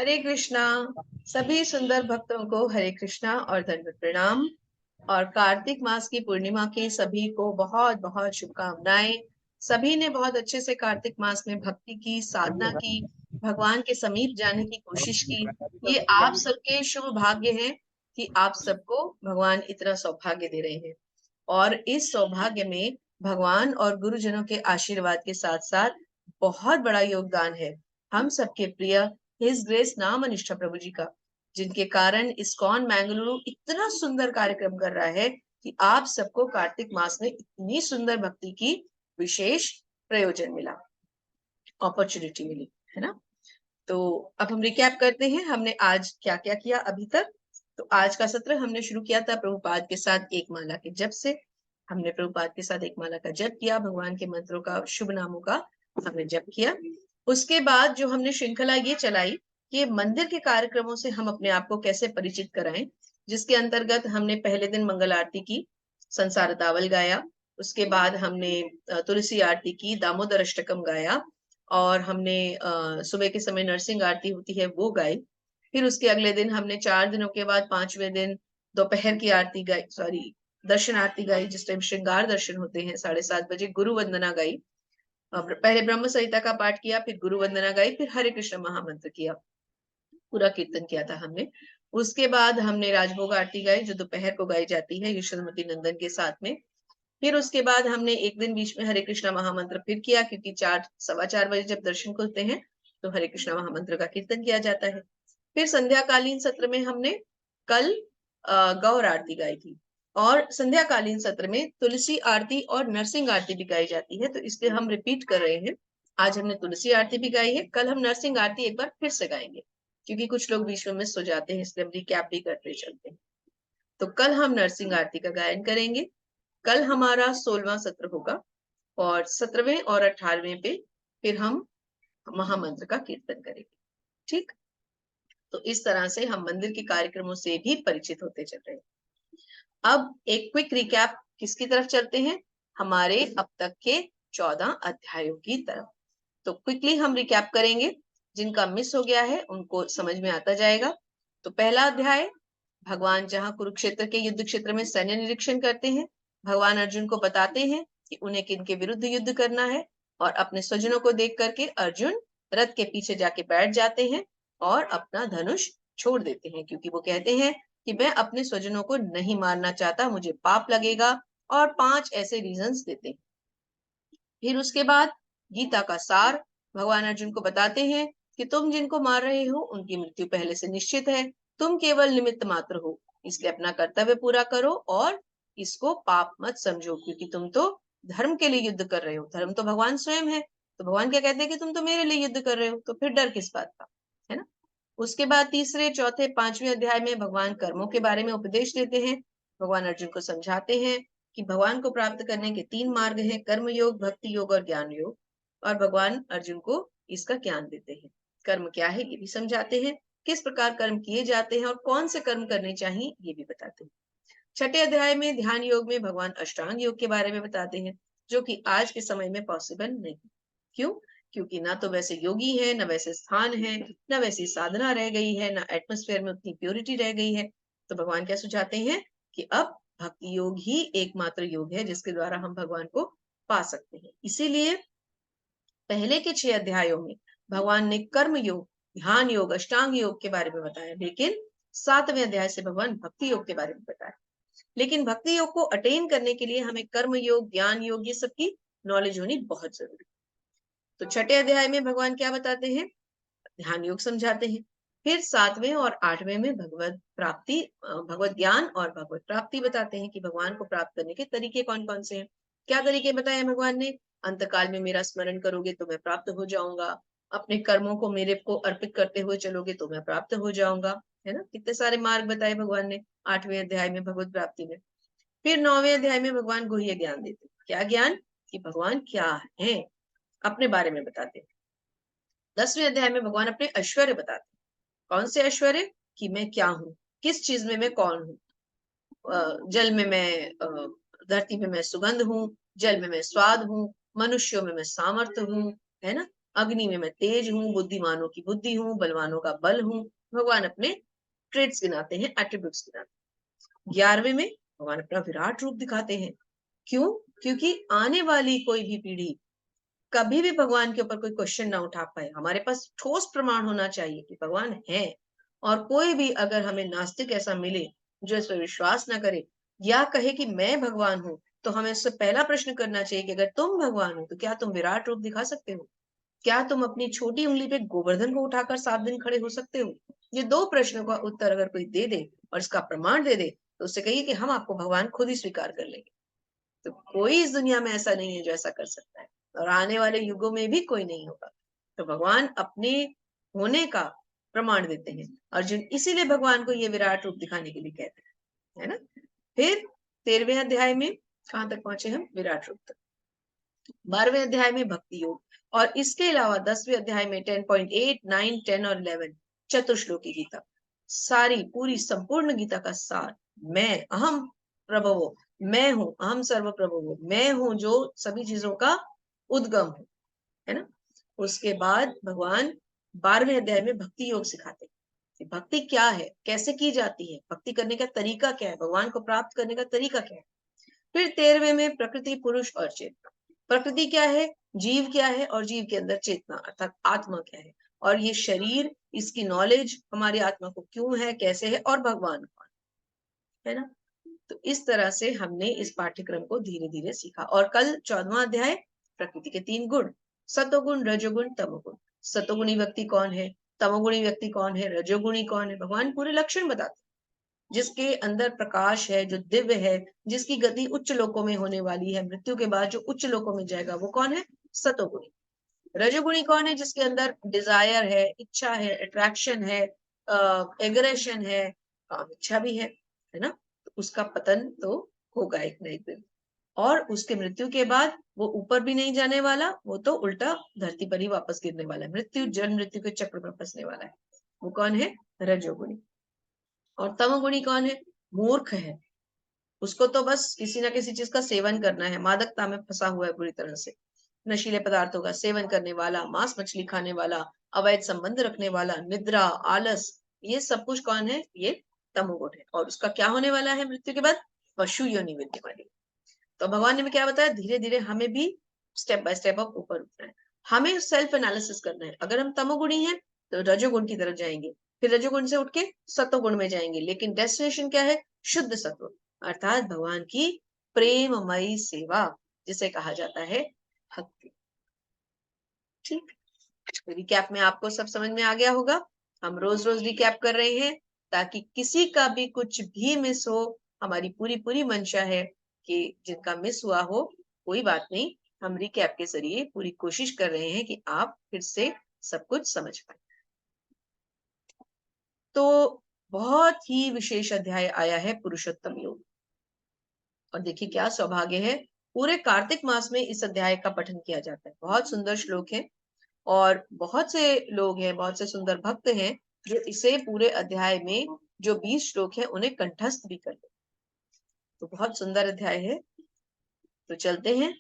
हरे कृष्णा। सभी सुंदर भक्तों को हरे कृष्णा और दंडवत प्रणाम। और कार्तिक मास की पूर्णिमा के सभी को बहुत बहुत शुभकामनाएं। सभी ने बहुत अच्छे से कार्तिक मास में भक्ति की, साधना की, भगवान के समीप जाने की कोशिश की। ये आप सबके शुभ भाग्य है कि आप सबको भगवान इतना सौभाग्य दे रहे हैं। और इस सौभाग्य में भगवान और गुरुजनों के आशीर्वाद के साथ साथ बहुत बड़ा योगदान है हम सबके प्रिय हिज ग्रेस नाम निष्ठा प्रभु जी का, जिनके कारण इस्कॉन मैंगलुरु इतना सुंदर कार्यक्रम कर रहा है कि आप सबको कार्तिक मास में इतनी सुंदर भक्ति की विशेष प्रयोजन मिला, अपॉर्चुनिटी मिली, है ना। तो अब हम रिकैप करते हैं हमने आज क्या क्या किया अभी तक। तो आज का सत्र हमने शुरू किया था प्रभुपाद के साथ एक माला के जप से। हमने प्रभुपाद के साथ एक माला का जप किया, भगवान के मंत्रों का, शुभ नामों का हमने जप किया। उसके बाद जो हमने श्रृंखला ये चलाई कि मंदिर के कार्यक्रमों से हम अपने आप को कैसे परिचित कराएं, जिसके अंतर्गत हमने पहले दिन मंगल आरती की, संसार दावल गाया। उसके बाद हमने तुलसी आरती की, दामोदर अष्टकम गाया, और हमने सुबह के समय नरसिंह आरती होती है वो गाई। फिर उसके अगले दिन हमने 4 दिनों के बाद 5वें दिन दोपहर की आरती गाई, सॉरी दर्शन आरती गाई, जिस टाइम श्रृंगार दर्शन होते हैं 7:30 बजे। गुरु वंदना गाई, पहले ब्रह्म संहिता का पाठ किया, फिर गुरु वंदना गाई, फिर हरे कृष्ण महामंत्र किया, पूरा कीर्तन किया था हमने। उसके बाद हमने राजभोग आरती गाई, जो दोपहर को गाई जाती है यशोमती नंदन के साथ में। फिर उसके बाद हमने एक दिन बीच में हरे कृष्णा महामंत्र फिर किया, क्योंकि 4, 4:15 बजे जब दर्शन खुलते हैं तो हरे कृष्णा महामंत्र का कीर्तन किया जाता है। फिर संध्याकालीन सत्र में हमने कल गौर आरती गाई थी, और संध्याकालीन सत्र में तुलसी आरती और नरसिंह आरती भी गाई जाती है, तो इसलिए हम रिपीट कर रहे हैं। आज हमने तुलसी आरती भी गाई है, कल हम नरसिंह आरती एक बार फिर से गाएंगे, क्योंकि कुछ लोग बीच में मिस हो जाते हैं, इसलिए हम रिकैप भी करते चलते हैं। तो कल हम नरसिंह आरती का गायन करेंगे। कल हमारा 16वां सत्र होगा, और 17वें और 18वें पे फिर हम महामंत्र का कीर्तन करेंगे। ठीक, तो इस तरह से हम मंदिर के कार्यक्रमों से भी परिचित होते चल रहे हैं। अब एक क्विक रिकैप किसकी तरफ चलते हैं, हमारे अब तक के 14 अध्यायों की तरफ। तो क्विकली हम रिकैप करेंगे, जिनका मिस हो गया है उनको समझ में आता जाएगा। तो पहला अध्याय, भगवान जहां कुरुक्षेत्र के युद्ध क्षेत्र में सैन्य निरीक्षण करते हैं, भगवान अर्जुन को बताते हैं कि उन्हें किनके विरुद्ध युद्ध करना है, और अपने स्वजनों को देख करके अर्जुन रथ के पीछे जाके बैठ जाते हैं और अपना धनुष छोड़ देते हैं, क्योंकि वो कहते हैं कि मैं अपने स्वजनों को नहीं मारना चाहता, मुझे पाप लगेगा, और 5 ऐसे रीजंस देते हैं। फिर उसके बाद गीता का सार भगवान अर्जुन को बताते हैं कि तुम जिनको मार रहे हो उनकी मृत्यु पहले से निश्चित है, तुम केवल निमित्त मात्र हो, इसलिए अपना कर्तव्य पूरा करो और इसको पाप मत समझो, क्योंकि तुम तो धर्म के लिए युद्ध कर रहे हो, धर्म तो भगवान स्वयं है। तो भगवान क्या कहते हैं कि तुम तो मेरे लिए युद्ध कर रहे हो, तो फिर डर किस बात का, है ना। उसके बाद तीसरे, चौथे, 5वें अध्याय में भगवान कर्मों के बारे में उपदेश देते हैं। भगवान अर्जुन को समझाते हैं कि भगवान को प्राप्त करने के 3 मार्ग हैं, कर्म योग, भक्ति योग और ज्ञान योग, और भगवान अर्जुन को इसका ज्ञान देते हैं। कर्म क्या है ये भी समझाते हैं, किस प्रकार कर्म किए जाते हैं और कौन से कर्म करने चाहिए ये भी बताते हैं। छठे अध्याय में ध्यान योग में भगवान अष्टांग योग के बारे में बताते हैं, जो कि आज के समय में पॉसिबल नहीं। क्यों? क्योंकि ना तो वैसे योगी है, ना वैसे स्थान है, ना वैसी साधना रह गई है, ना एटमॉस्फेयर में उतनी प्योरिटी रह गई है। तो भगवान क्या सुझाते हैं कि अब भक्ति योग ही एकमात्र योग है जिसके द्वारा हम भगवान को पा सकते हैं। इसीलिए पहले के 6 अध्यायों में भगवान ने कर्म योग, ध्यान योग, अष्टांग योग के बारे में बताया, लेकिन 7वें अध्याय से भगवान भक्ति योग के बारे में बताया। लेकिन भक्ति योग को अटेन करने के लिए हमें कर्म योग, ज्ञान योग, ये सब की नॉलेज होनी बहुत जरूरी। तो छठे अध्याय में भगवान क्या बताते हैं, ध्यान योग समझाते हैं। फिर 7वें और 8वें में भगवत प्राप्ति, भगवत ज्ञान और भगवत प्राप्ति बताते हैं कि भगवान को प्राप्त करने के तरीके कौन कौन से हैं। क्या तरीके बताए भगवान ने, अंतकाल में मेरा स्मरण करोगे तो मैं प्राप्त हो जाऊंगा, अपने कर्मों को मेरे को अर्पित करते हुए चलोगे तो मैं प्राप्त हो जाऊंगा, है ना। कितने सारे मार्ग बताए भगवान ने 8वें अध्याय में भगवत प्राप्ति में। फिर 9वें अध्याय में भगवान गुह्य ज्ञान देते हैं। क्या ज्ञान, कि भगवान क्या है, अपने बारे में बताते हैं। 10वें अध्याय में भगवान अपने ऐश्वर्य बताते हैं। कौन से ऐश्वर्य, कि मैं क्या हूँ, किस चीज में मैं कौन हूँ। जल में मैं, धरती में मैं सुगंध हूँ, जल में मैं स्वाद हूँ, मनुष्यों में मैं सामर्थ्य हूँ, है ना। अग्नि में मैं तेज हूँ, बुद्धिमानों की बुद्धि हूँ, बलवानों का बल हूँ। भगवान अपने ट्रेड्स गिनाते हैं, एट्रीब्यूट्स गिनाते हैं। 11वें में भगवान अपना विराट रूप दिखाते हैं। क्यों? क्योंकि आने वाली कोई भी पीढ़ी कभी भी भगवान के ऊपर कोई क्वेश्चन ना उठा पाए। हमारे पास ठोस प्रमाण होना चाहिए कि भगवान है, और कोई भी अगर हमें नास्तिक ऐसा मिले जो इस पर विश्वास ना करे या कहे कि मैं भगवान हूं, तो हमें उससे पहला प्रश्न करना चाहिए कि अगर तुम भगवान हो तो क्या तुम विराट रूप दिखा सकते हो? क्या तुम अपनी छोटी उंगली पे गोवर्धन को उठाकर 7 दिन खड़े हो सकते हो? ये 2 प्रश्नों का उत्तर अगर कोई दे दे और इसका प्रमाण दे दे, तो उससे कहिए कि हम आपको भगवान खुद ही स्वीकार कर लेंगे। तो कोई इस दुनिया में ऐसा नहीं है जो ऐसा कर सकता है, और आने वाले युगों में भी कोई नहीं होगा। तो भगवान अपने होने का प्रमाण देते हैं। अर्जुन इसीलिए भगवान को ये विराट रूप दिखाने के लिए कहते हैं, है ना। फिर 13वें अध्याय में कहां तक पहुंचे हम? विराट रूप तक। 12वें अध्याय में भक्ति योग, और इसके अलावा 10वें अध्याय में 10.8, 9, 10 और 11 चतुश्लोकी गीता, सारी पूरी संपूर्ण गीता का सार। मैं अहम प्रभवो, मैं हूं, अहम सर्व प्रभवो, मैं हूं जो सभी चीजों का उद्गम हूं, है ना। उसके बाद भगवान 12वें अध्याय में भक्ति योग सिखाते हैं कि भक्ति क्या है, कैसे की जाती है, भक्ति करने का तरीका क्या है, भगवान को प्राप्त करने का तरीका क्या है। फिर 13वें में प्रकृति, पुरुष और चेतना। प्रकृति क्या है, जीव क्या है, और जीव के अंदर चेतना अर्थात आत्मा क्या है, और ये शरीर, इसकी नॉलेज हमारी आत्मा को क्यों है, कैसे है, और भगवान कौन है ना। तो इस तरह से हमने इस पाठ्यक्रम को धीरे धीरे सीखा। और कल 14वां अध्याय, प्रकृति के 3 गुण, सतोगुण, रजोगुण, तमोगुण। सतोगुणी व्यक्ति कौन है, तमोगुणी व्यक्ति कौन है, रजोगुणी कौन है, भगवान पूरे लक्षण बताते। जिसके अंदर प्रकाश है, जो दिव्य है, जिसकी गति उच्च लोकों में होने वाली है, मृत्यु के बाद जो उच्च लोकों में जाएगा, वो कौन है? सतोगुणी। रजोगुणी कौन है? जिसके अंदर डिजायर है, इच्छा है, अट्रैक्शन है, एग्रेशन है, काम इच्छा भी है ना। तो उसका पतन तो होगा एक न एक दिन, और उसके मृत्यु के बाद वो ऊपर भी नहीं जाने वाला, वो तो उल्टा धरती पर ही वापस गिरने वाला है, मृत्यु जन्म मृत्यु के चक्र में फंसने वाला है। वो कौन है? रजोगुणी। और तमोगुणी कौन है? मूर्ख है, उसको तो बस किसी ना किसी चीज का सेवन करना है, मादकता में फंसा हुआ है पूरी तरह से, नशीले पदार्थों का सेवन करने वाला, मांस मछली खाने वाला, अवैध संबंध रखने वाला, निद्रा, आलस, ये सब कुछ कौन है? ये तमोगुण है। और उसका क्या होने वाला है मृत्यु के बाद? पशु योनि मिलने वाली। तो भगवान ने भी क्या बताया, धीरे धीरे हमें भी स्टेप बाय स्टेप अब ऊपर उठना है। हमें सेल्फ एनालिसिस करना है। अगर हम तमोगुणी हैं तो रजोगुण की तरफ जाएंगे, फिर रजोगुण से उठ के सतोगुण में जाएंगे, लेकिन डेस्टिनेशन क्या है? शुद्ध सत्व, अर्थात भगवान की प्रेममयी सेवा, जिसे कहा जाता है भक्ति। ठीक, तो रिकैप में आपको सब समझ में आ गया होगा। हम रोज रोज रिकैप कर रहे हैं ताकि किसी का भी कुछ भी मिस हो। हमारी पूरी पूरी मंशा है कि जिनका मिस हुआ हो, कोई बात नहीं, हम रिकैप के जरिए पूरी कोशिश कर रहे हैं कि आप फिर से सब कुछ समझ पाए। तो बहुत ही विशेष अध्याय आया है पुरुषोत्तम योग, और देखिए क्या सौभाग्य है, पूरे कार्तिक मास में इस अध्याय का पठन किया जाता है। बहुत सुंदर श्लोक है, और बहुत से लोग हैं, बहुत से सुंदर भक्त हैं जो इसे पूरे अध्याय में जो 20 श्लोक है उन्हें कंठस्थ भी कर ले। तो बहुत सुंदर अध्याय है। तो चलते हैं।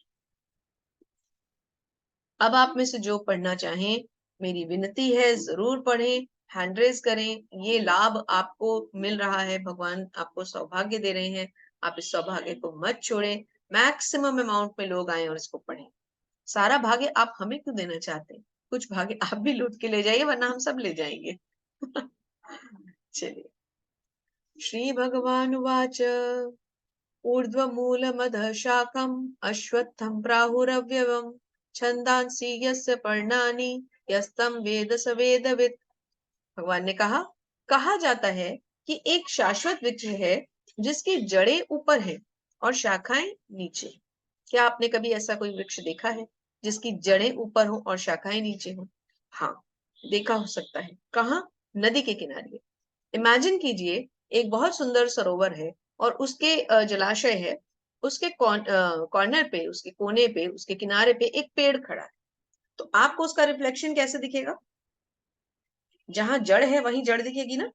अब आप में से जो पढ़ना चाहें, मेरी विनती है जरूर पढ़ें, हैंड रेज करें। ये लाभ आपको मिल रहा है, भगवान आपको सौभाग्य दे रहे हैं, आप इस सौभाग्य को मत छोड़ें। मैक्सिमम अमाउंट में लोग आए और इसको पढ़ें। सारा भाग्य आप हमें क्यों देना चाहते हैं? कुछ भाग्य आप भी लूट के ले जाइए, वरना हम सब ले जाएंगे। चलिए, श्री भगवान वाच ऊर्ध्वमूलमधः शाखम् अश्वत्थं प्राहुरव्ययम् छन्दांसि यस्य पर्णानि यस्तं वेद स वेदवित्। भगवान ने कहा जाता है कि एक शाश्वत वृक्ष है जिसकी जड़ें ऊपर है और शाखाएं नीचे। क्या आपने कभी ऐसा कोई वृक्ष देखा है जिसकी जड़ें ऊपर हो और शाखाएं नीचे हो? हाँ, देखा हो सकता है। कहाँ? नदी के किनारे। इमेजिन कीजिए, एक बहुत सुंदर सरोवर है और उसके जलाशय है, उसके कॉर्नर पे, उसके कोने पे, उसके किनारे पे एक पेड़ खड़ा है। तो आपको उसका रिफ्लेक्शन कैसे दिखेगा? जहां जड़ है वहीं जड़ दिखेगी ना।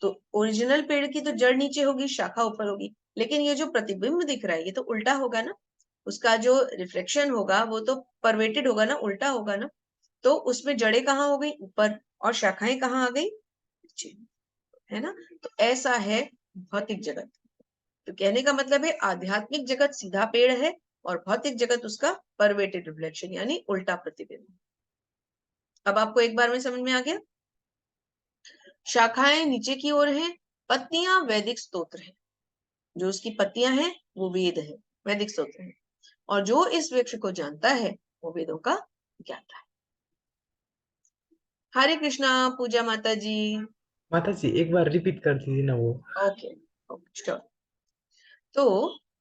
तो ओरिजिनल पेड़ की तो जड़ नीचे होगी, शाखा ऊपर होगी, लेकिन ये जो प्रतिबिंब दिख रहा है ये तो उल्टा होगा ना। उसका जो रिफ्लेक्शन होगा वो तो परवेटेड होगा ना, उल्टा होगा ना। तो उसमें जड़ें कहाँ हो गई, ऊपर, और शाखाएं कहाँ आ गई, नीचे, है ना। तो ऐसा है भौतिक जगत। तो कहने का मतलब है आध्यात्मिक जगत सीधा पेड़ है और भौतिक जगत उसका परवेटेड रिफ्लेक्शन यानी उल्टा प्रतिबिंब। अब आपको एक बार में समझ में आ गया। शाखाएं नीचे की ओर हैं, पत्तियां वैदिक स्तोत्र हैं, जो उसकी पत्तियां हैं वो वेद है, वैदिक स्तोत्र है, और जो इस वृक्ष को जानता है वो वेदों का ज्ञाता है। हरे कृष्णा पूजा माता जी। माता जी एक बार रिपीट कर दीजिए ना वो। Okay, sure. तो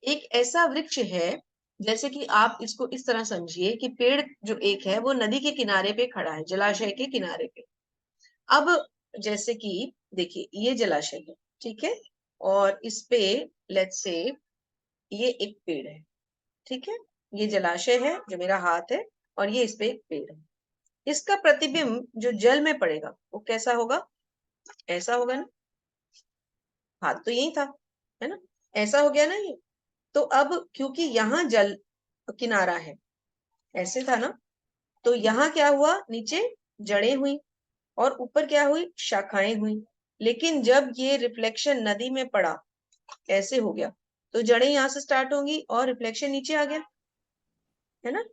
एक ऐसा वृक्ष है, जैसे कि आप इसको इस तरह समझिए कि पेड़ जो एक है वो नदी के किनारे पे खड़ा है, जलाशय के किनारे पे। अब जैसे कि देखिए ये जलाशय है, ठीक है, और इस पे लेट्स से ये एक पेड़ है, ठीक है, ये जलाशय है जो मेरा हाथ है, और ये इस पे एक पेड़ है। इसका प्रतिबिंब जो जल में पड़ेगा वो कैसा होगा, ऐसा होगा ना, हाथ तो यही था, है ना, ऐसा हो गया ना ये। तो अब क्योंकि यहाँ जल किनारा है, ऐसे था ना, तो यहाँ क्या हुआ, नीचे जड़ें हुई और ऊपर क्या हुई, शाखाएं हुई। लेकिन जब ये रिफ्लेक्शन नदी में पड़ा, ऐसे हो गया, तो जड़ें यहाँ से स्टार्ट होंगी और रिफ्लेक्शन नीचे आ गया, है ना,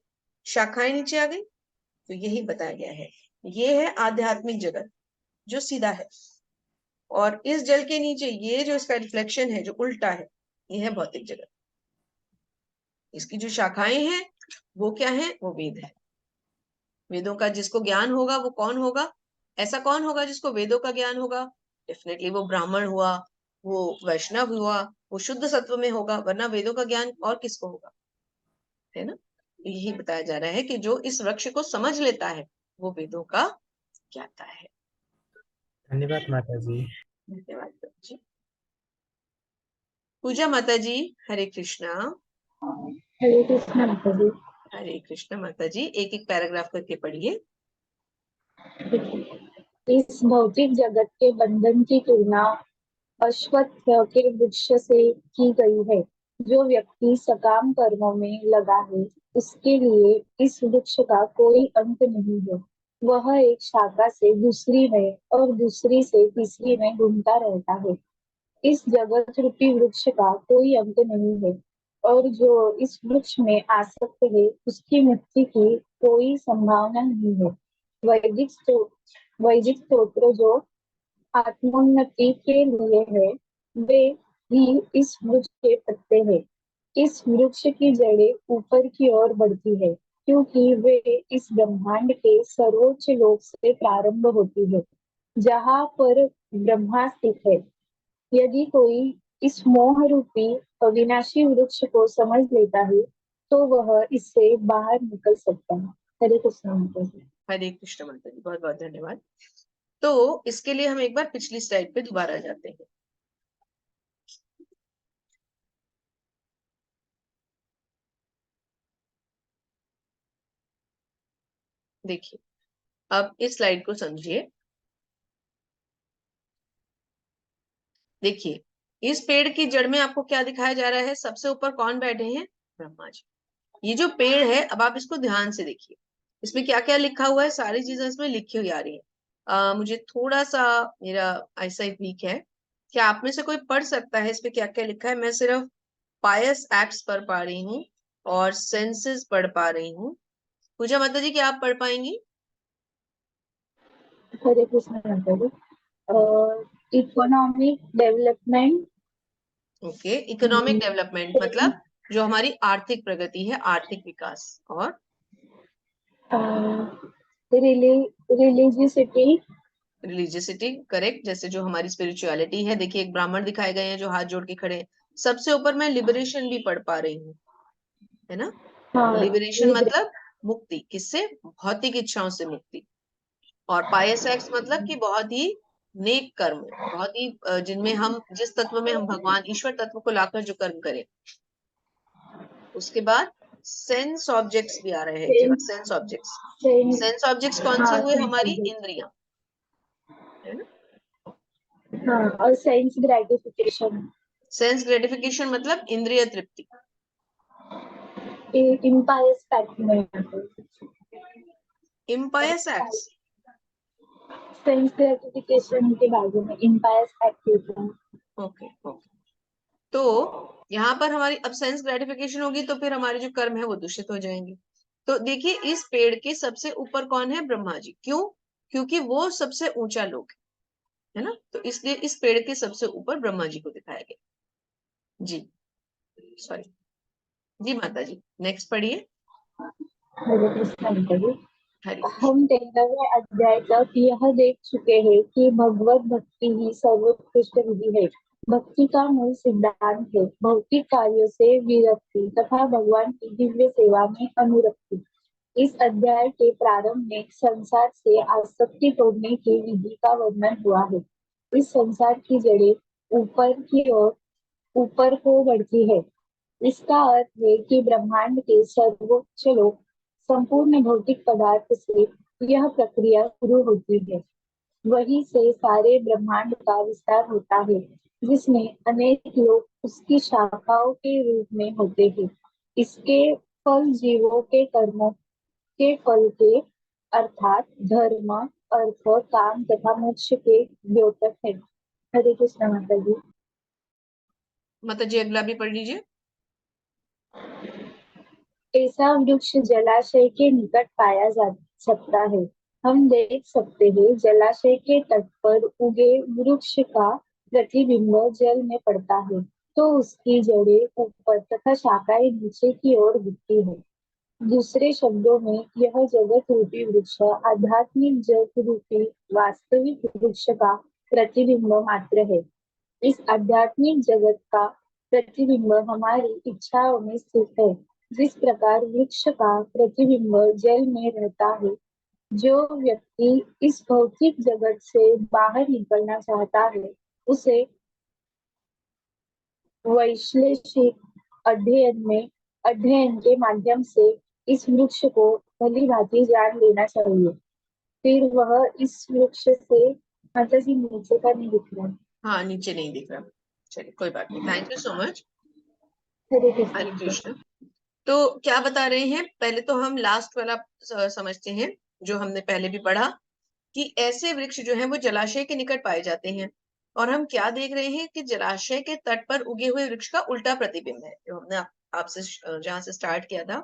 शाखाएं नीचे आ गई। तो यही बताया गया है, ये है आध्यात्मिक जगत जो सीधा है, और इस जल के नीचे ये जो इसका रिफ्लेक्शन है जो उल्टा है, ये है भौतिक जगत। इसकी जो शाखाएं हैं वो क्या है, वो वेद है। वेदों का जिसको ज्ञान होगा वो कौन होगा, ऐसा कौन होगा जिसको वेदों का ज्ञान होगा, डेफिनेटली वो ब्राह्मण हुआ, वो वैष्णव हुआ, वो शुद्ध सत्व में होगा, वरना वेदों का ज्ञान और किसको होगा, है ना। यही बताया जा रहा है कि जो इस वृक्ष को समझ लेता है वो वेदों का ज्ञाता है। धन्यवाद माता जी। धन्यवाद जी। पूजा माता जी। हरे कृष्णा। हरे कृष्ण माता जी। हरे कृष्ण माता जी, एक एक पैराग्राफ करके पढ़िए। इस भौतिक जगत के बंधन की तुलना अश्वत्थ के वृक्ष से की गई है। जो व्यक्ति सकाम कर्मों में लगा है, उसके लिए इस वृक्ष का कोई अंत नहीं है। वह एक शाखा से दूसरी में और दूसरी से तीसरी में घूमता रहता है। इस जगत रूपी वृक्ष का कोई अंत नहीं है, और जो इस वृक्ष में आसक्त है उसकी मुक्ति की कोई संभावना नहीं है। वैदिक स्तोत्र जो आत्मोन्नति के लिए है, वे ही इस वृक्ष के पत्ते हैं। इस वृक्ष की जड़ें ऊपर की ओर बढ़ती है, क्योंकि वे इस ब्रह्मांड के सर्वोच्च लोक से प्रारंभ होती है, जहाँ पर ब्रह्मा स्थित है। यदि कोई इस मोह रूपी अविनाशी वृक्ष को समझ लेता है, तो वह इससे बाहर निकल सकता है। हरे कृष्ण माता जी। हरे कृष्ण माता जी, बहुत बहुत धन्यवाद। तो इसके लिए हम एक बार पिछली स्लाइड पे दोबारा जाते हैं। देखिए, अब इस स्लाइड को समझिए। देखिए, इस पेड़ की जड़ में आपको क्या दिखाया जा रहा है, सबसे ऊपर कौन बैठे हैं, ब्रह्मा जी। ये जो पेड़ है, अब आप इसको ध्यान से देखिए, इसमें क्या क्या लिखा हुआ है, सारी चीजें इसमें लिखी हुई आ रही है। मुझे थोड़ा सा, मेरा आईसाइट वीक है, क्या आप में से कोई पढ़ सकता है इस पे क्या क्या लिखा है। मैं सिर्फ पायस एक्ट्स पढ़ पा रही हूँ और सेंसेस पढ़ पा रही हूँ। पूजा माता जी, क्या आप पढ़ पाएंगी? हरे कृष्ण माता जी। Economic development, okay, economic development मतलब जो हमारी आर्थिक प्रगति है, आर्थिक विकास, और रिलीजियसिटी, रिलीजियसिटी, करेक्ट, जैसे जो हमारी स्पिरिचुअलिटी है। देखिए, एक ब्राह्मण दिखाए गए हैं जो हाथ जोड़ के खड़े हैं। सबसे ऊपर मैं लिबरेशन भी पढ़ पा रही हूँ, है ना। लिबरेशन मतलब मुक्ति, किससे, भौतिक इच्छाओं से मुक्ति। और पायस एक्ट मतलब कि बहुत ही नेक कर्म, बहुत ही जिनमें हम, जिस तत्व में हम भगवान ईश्वर तत्व को लाकर जो कर्म करें। उसके बाद सेंस ऑब्जेक्ट्स भी आ रहे हैं, केवल सेंस ऑब्जेक्ट्स। सेंस ऑब्जेक्ट्स कौन से हुए, हमारी इंद्रियां, है ना। हाँ, और सेंस ग्रेटिफिकेशन, सेंस ग्रेटिफिकेशन मतलब इंद्रिय तृप्ति। इम्पायस फैक्ट में आता है। इम्पायस एक्ट्स। सेंस ग्रेटिफिकेशन के बारे में इम्पायस एक्टिविटी। Okay okay. तो यहाँ पर हमारी अब सेंस ग्रेटिफिकेशन होगी तो फिर हमारे जो कर्म है वो दूषित हो जाएंगे। तो देखिए इस पेड़ के सबसे ऊपर कौन है? ब्रह्मा जी। क्यों? क्योंकि वो सबसे ऊंचा लोक है ना, तो इसलिए इस पेड़ के सबसे ऊपर ब्रह्मा जी को दिखाया गया। जी सॉरी जी माता जी, नेक्स्ट पढ़िए। हरे कृष्ण माता जी। हरे कृष्ण। हम 13वें अध्याय तक यह देख चुके हैं कि भगवत भक्ति ही सर्वोत्कृष्ट विधि है। भक्ति का मूल सिद्धांत है भौतिक कार्यों से विरक्ति तथा भगवान की दिव्य सेवा में अनुरक्ति। इस अध्याय के प्रारंभ में संसार से आसक्ति तोड़ने की विधि का वर्णन हुआ है। इस संसार की जड़ें ऊपर की ओर ऊपर को बढ़ती है। इसका अर्थ है कि ब्रह्मांड के सर्वोच्च लोक संपूर्ण भौतिक पदार्थ से यह प्रक्रिया शुरू होती है। वहीं से सारे ब्रह्मांड का विस्तार होता है जिसमें अनेक लोग उसकी शाखाओं के रूप में होते हैं। इसके फल जीवों के कर्मों के फल के अर्थात धर्म, अर्थ, काम तथा मोक्ष के द्योतक है। हरे कृष्ण माता जी। माता जी अगला भी पढ़ लीजिए। ऐसा वृक्ष जलाशय के निकट पाया जा सकता है। हम देख सकते हैं जलाशय के तट पर उगे वृक्ष का प्रतिबिंब जल में पड़ता है तो उसकी जड़ें ऊपर तथा शाखाएं नीचे की ओर गिरती है। दूसरे शब्दों में यह जगत रूपी वृक्ष आध्यात्मिक जग रूपी वास्तविक वृक्ष का प्रतिबिंब मात्र है। इस आध्यात्मिक जगत का प्रतिबिंब हमारी इच्छाओं में स्थित है। जिस प्रकार वृक्ष का प्रतिबिंब जल में रहता है, जो व्यक्ति इस भौतिक जगत से बाहर निकलना चाहता है उसे वैश्लेषिक अध्ययन के माध्यम से इस वृक्ष को भली भांति जान लेना चाहिए। फिर वह इस वृक्ष से माता जी नीचे का नहीं दिख रहा है। हाँ नीचे नहीं दिख रहा, चलिए कोई बात नहीं, thank you so much. Hare Hare Krishna. Krishna. तो क्या बता रहे हैं, पहले तो हम लास्ट वाला समझते हैं जो हमने पहले भी पढ़ा कि ऐसे वृक्ष जो हैं वो जलाशय के निकट पाए जाते हैं। और हम क्या देख रहे हैं कि जलाशय के तट पर उगे हुए वृक्ष का उल्टा प्रतिबिंब है, जो हमने आपसे जहां से स्टार्ट किया था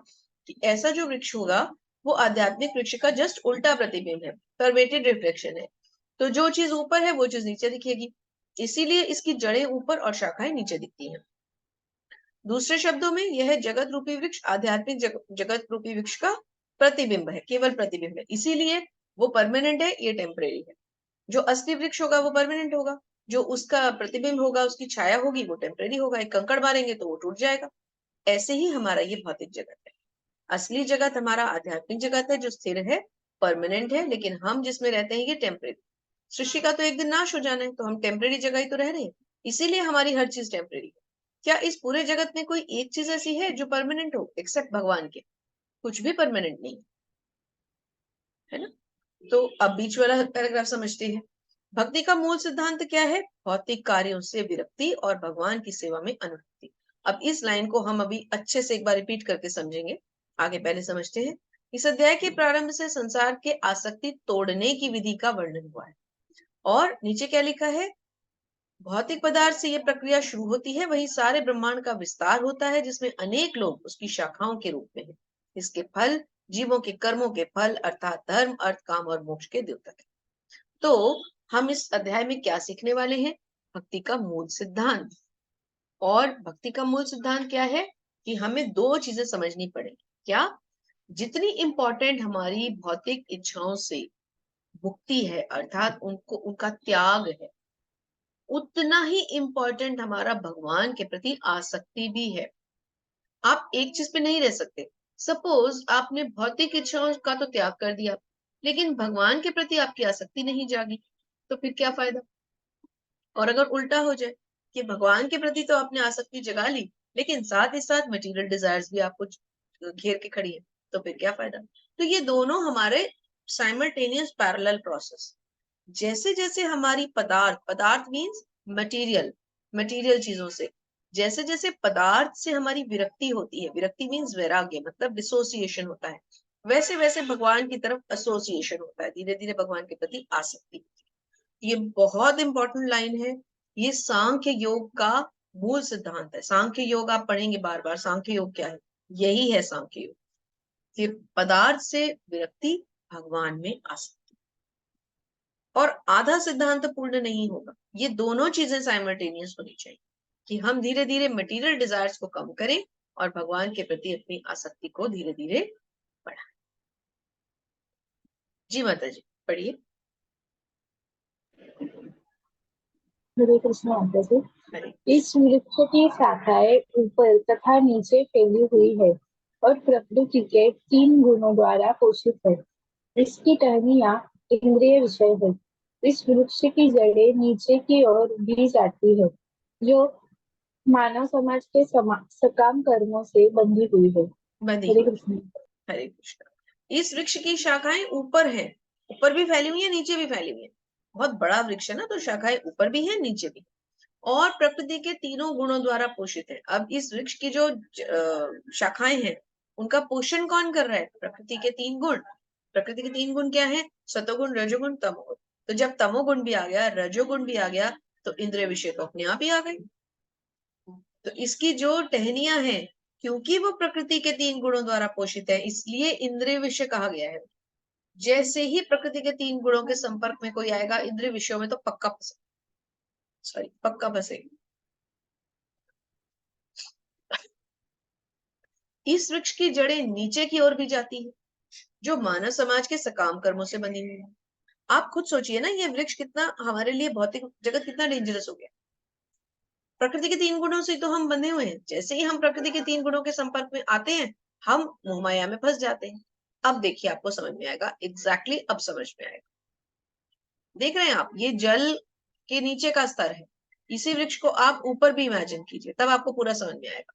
कि ऐसा जो वृक्ष होगा वो आध्यात्मिक वृक्ष का जस्ट उल्टा प्रतिबिंब है, परवेटेड रिफ्लेक्शन है। तो जो चीज ऊपर है वो चीज नीचे दिखेगी, इसीलिए इसकी जड़ें ऊपर और शाखाएं नीचे दिखती हैं। दूसरे शब्दों में यह जगत रूपी वृक्ष आध्यात्मिक जगत रूपी वृक्ष का प्रतिबिंब है, केवल प्रतिबिंब है, इसीलिए वो परमानेंट है, ये टेम्परेरी है। जो असली वृक्ष होगा वो परमानेंट होगा, जो उसका प्रतिबिंब होगा, उसकी छाया होगी, वो टेम्परेरी होगा। एक कंकड़ मारेंगे तो वो टूट जाएगा। ऐसे ही हमारा ये भौतिक जगत है। असली जगत हमारा आध्यात्मिक जगत है जो स्थिर है, परमानेंट है, लेकिन हम जिसमें रहते हैं ये टेम्परेरी। सृष्टि का तो एक दिन नाश हो जाना है, तो हम टेम्परेरी जगह ही तो रह रहे हैं, इसीलिए हमारी हर चीज टेम्परेरी है। क्या इस पूरे जगत में कोई एक चीज ऐसी है जो परमानेंट हो? एक्सेप्ट भगवान के, कुछ भी परमानेंट नहीं है ना। तो अब बीच वाला पैराग्राफ समझते हैं। भक्ति का मूल सिद्धांत क्या है? भौतिक कार्यों से विरक्ति और भगवान की सेवा में अनुरक्ति। अब इस लाइन को हम अभी अच्छे से एक बार रिपीट करके समझेंगे। आगे पहले समझते हैं। इस अध्याय के प्रारंभ से संसार के आसक्ति तोड़ने की विधि का वर्णन हुआ है। और नीचे क्या लिखा है? भौतिक पदार्थ से यह प्रक्रिया शुरू होती है, वही सारे ब्रह्मांड का विस्तार होता है जिसमें अनेक लोग उसकी शाखाओं के रूप में हैं। इसके फल जीवों के कर्मों के फल अर्थात धर्म, अर्थ, काम और मोक्ष के द्योतक है। तो हम इस अध्याय में क्या सीखने वाले हैं? भक्ति का मूल सिद्धांत। और भक्ति का मूल सिद्धांत क्या है कि हमें दो चीजें समझनी पड़ेगी। क्या? जितनी इंपॉर्टेंट हमारी भौतिक इच्छाओं से मुक्ति है अर्थात उनको उनका त्याग है, उतना ही इंपॉर्टेंट हमारा भगवान के प्रति आसक्ति भी है। आप एक चीज पे नहीं रह सकते। सपोज आपने भौतिक इच्छाओं का तो त्याग कर दिया, लेकिन भगवान के प्रति आपकी आसक्ति नहीं जागी, तो फिर क्या फायदा? और अगर उल्टा हो जाए कि भगवान के प्रति तो आपने आसक्ति जगा ली, लेकिन साथ ही साथ मटेरियल डिजायर्स भी आपको घेर के खड़ी है, तो फिर क्या फायदा? तो ये दोनों हमारे साइमल्टेनियस पैरेलल प्रोसेस। जैसे जैसे हमारी पदार्थ मीन्स मटेरियल चीजों से, जैसे जैसे पदार्थ से हमारी विरक्ति होती है, विरक्ति मीन्स वैराग्य, मतलब डिसोसिएशन होता है, वैसे वैसे भगवान की तरफ एसोसिएशन होता है, धीरे धीरे भगवान के प्रति आसक्ति। ये बहुत इंपॉर्टेंट लाइन है। ये सांख्य योग का मूल सिद्धांत है। सांख्य योग आप पढ़ेंगे बार बार। सांख्य योग क्या है? यही है सांख्य योग, कि पदार्थ से विरक्ति, भगवान में आसक्ति। और आधा सिद्धांत पूर्ण नहीं होगा, ये दोनों चीजें साइमल्टेनियस होनी चाहिए, कि हम धीरे धीरे मटेरियल डिजायर्स को कम करें और भगवान के प्रति अपनी आसक्ति को धीरे धीरे बढ़ाएं। जी माता जी, पढ़िए। हरे कृष्ण माता जी। हरे इस वृक्ष की शाखाएं ऊपर तथा नीचे फैली हुई है और प्रकृति के 3 गुणों द्वारा पोषित है। इसकी टहनियाँ इंद्रिय विषय है। इस वृक्ष की जड़ें नीचे की ओर भी जाती है, जो मानव समाज के सकाम कर्मों से बंधी हुई है। बंदी हरे हुई। कृष्ण। हरे कृष्ण। इस वृक्ष की शाखाएं ऊपर है, ऊपर भी फैली हुई है, नीचे भी फैली हुई है। बहुत बड़ा वृक्ष है ना, तो शाखाएं ऊपर भी है, नीचे भी, और प्रकृति के तीनों गुणों द्वारा पोषित है। अब इस वृक्ष की जो शाखाएं हैं, उनका पोषण कौन कर रहा है? प्रकृति के 3 गुण। प्रकृति के 3 गुण क्या है? सतोगुण, रजोगुण, तमोगुण। तो जब तमोगुण भी आ गया, रजोगुण भी आ गया, तो इंद्रिय विषय तो अपने आप ही आ गए। तो इसकी जो टहनियां हैं, क्योंकि वो प्रकृति के 3 गुणों द्वारा पोषित है, इसलिए इंद्रिय विषय कहा गया है। जैसे ही प्रकृति के 3 गुणों के संपर्क में कोई आएगा, इंद्रिय विषयों में तो पक्का फंसेगा। इस वृक्ष की जड़ें नीचे की ओर भी जाती है, जो मानव समाज के सकाम कर्मों से बनी हुई है। आप खुद सोचिए ना, ये वृक्ष कितना हमारे लिए, भौतिक जगत कितना डेंजरस हो गया। प्रकृति के 3 गुणों से तो हम बंधे हुए हैं। जैसे ही हम प्रकृति के 3 गुणों के संपर्क में आते हैं, हम मोहमाया में फंस जाते हैं। अब देखिए, आपको समझ में आएगा। एग्जैक्टली अब समझ में आएगा। देख रहे हैं आप, ये जल के नीचे का स्तर है। इसी वृक्ष को आप ऊपर भी इमेजिन कीजिए, तब आपको पूरा समझ में आएगा।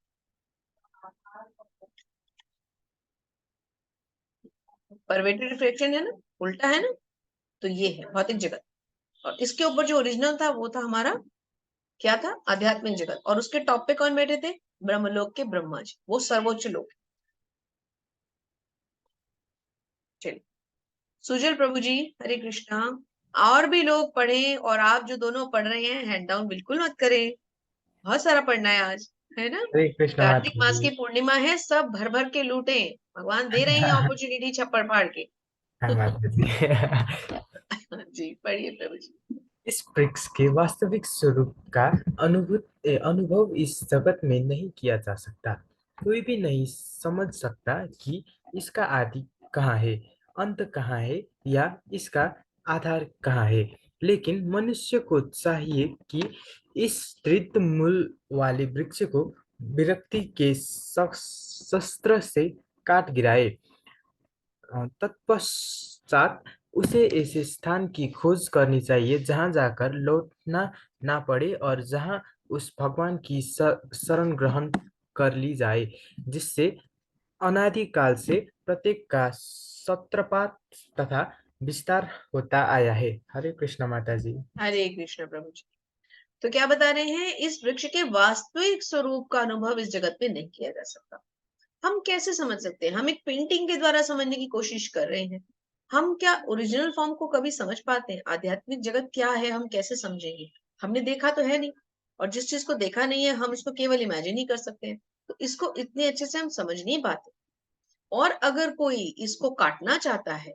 परवेटेड रिफ्लेक्शन है ना, उल्टा है ना। तो ये है भौतिक जगत, और इसके ऊपर जो ओरिजिनल था वो था हमारा, क्या था? आध्यात्मिक जगत। और उसके टॉप पे कौन बैठे थे? ब्रह्मलोक के ब्रह्मा जी, वो सर्वोच्च लोक। चलिए, सुजल प्रभु जी, हरे कृष्णा। और भी लोग पढ़ें, और आप जो दोनों पढ़ रहे हैं, हैंड डाउन बिल्कुल मत करें। बहुत सारा पढ़ना है आज, है ना। हरे कृष्ण कार्तिक माता मास जी। की पूर्णिमा है, सब भर भर के लूटें। भगवान दे रहे हैं अपॉर्चुनिटी छप्पड़ फाड़ के। हाँ माता जी। जी, पढ़िए प्रभु जी। इस वृक्ष के वास्तविक स्वरूप का अनुभव इस जगत में नहीं किया जा सकता। कोई भी नहीं समझ सकता कि इसका आदि कहाँ है, अंत कहाँ है, या इसका आधार कहाँ है। लेकिन मनुष्य को चाहिए कि इस दृढ़ मूल वाले वृक्ष को विरक्ति के शस्त्र से काट गिराए। तत्पश्चात उसे ऐसे स्थान की खोज करनी चाहिए जहां जाकर लौटना ना पड़े, और जहां उस भगवान की शरण ग्रहण कर ली जाए, जिससे अनादिकाल से प्रत्येक का सूत्रपात तथा विस्तार होता आया है। हरे कृष्ण माता जी। हरे कृष्ण प्रभु जी। तो क्या बता रहे हैं? इस वृक्ष के वास्तविक स्वरूप का अनुभव इस जगत में नहीं किया जा सकता। हम कैसे समझ सकते हैं? हम एक पेंटिंग के द्वारा समझने की कोशिश कर रहे हैं। हम क्या ओरिजिनल फॉर्म को कभी समझ पाते हैं? आध्यात्मिक जगत क्या है, हम कैसे समझेंगे? हमने देखा तो है नहीं, और जिस चीज को देखा नहीं है, हम इसको केवल इमेजिन ही कर सकते हैं। तो इसको इतने अच्छे से हम समझ नहीं पाते। और अगर कोई इसको काटना चाहता है,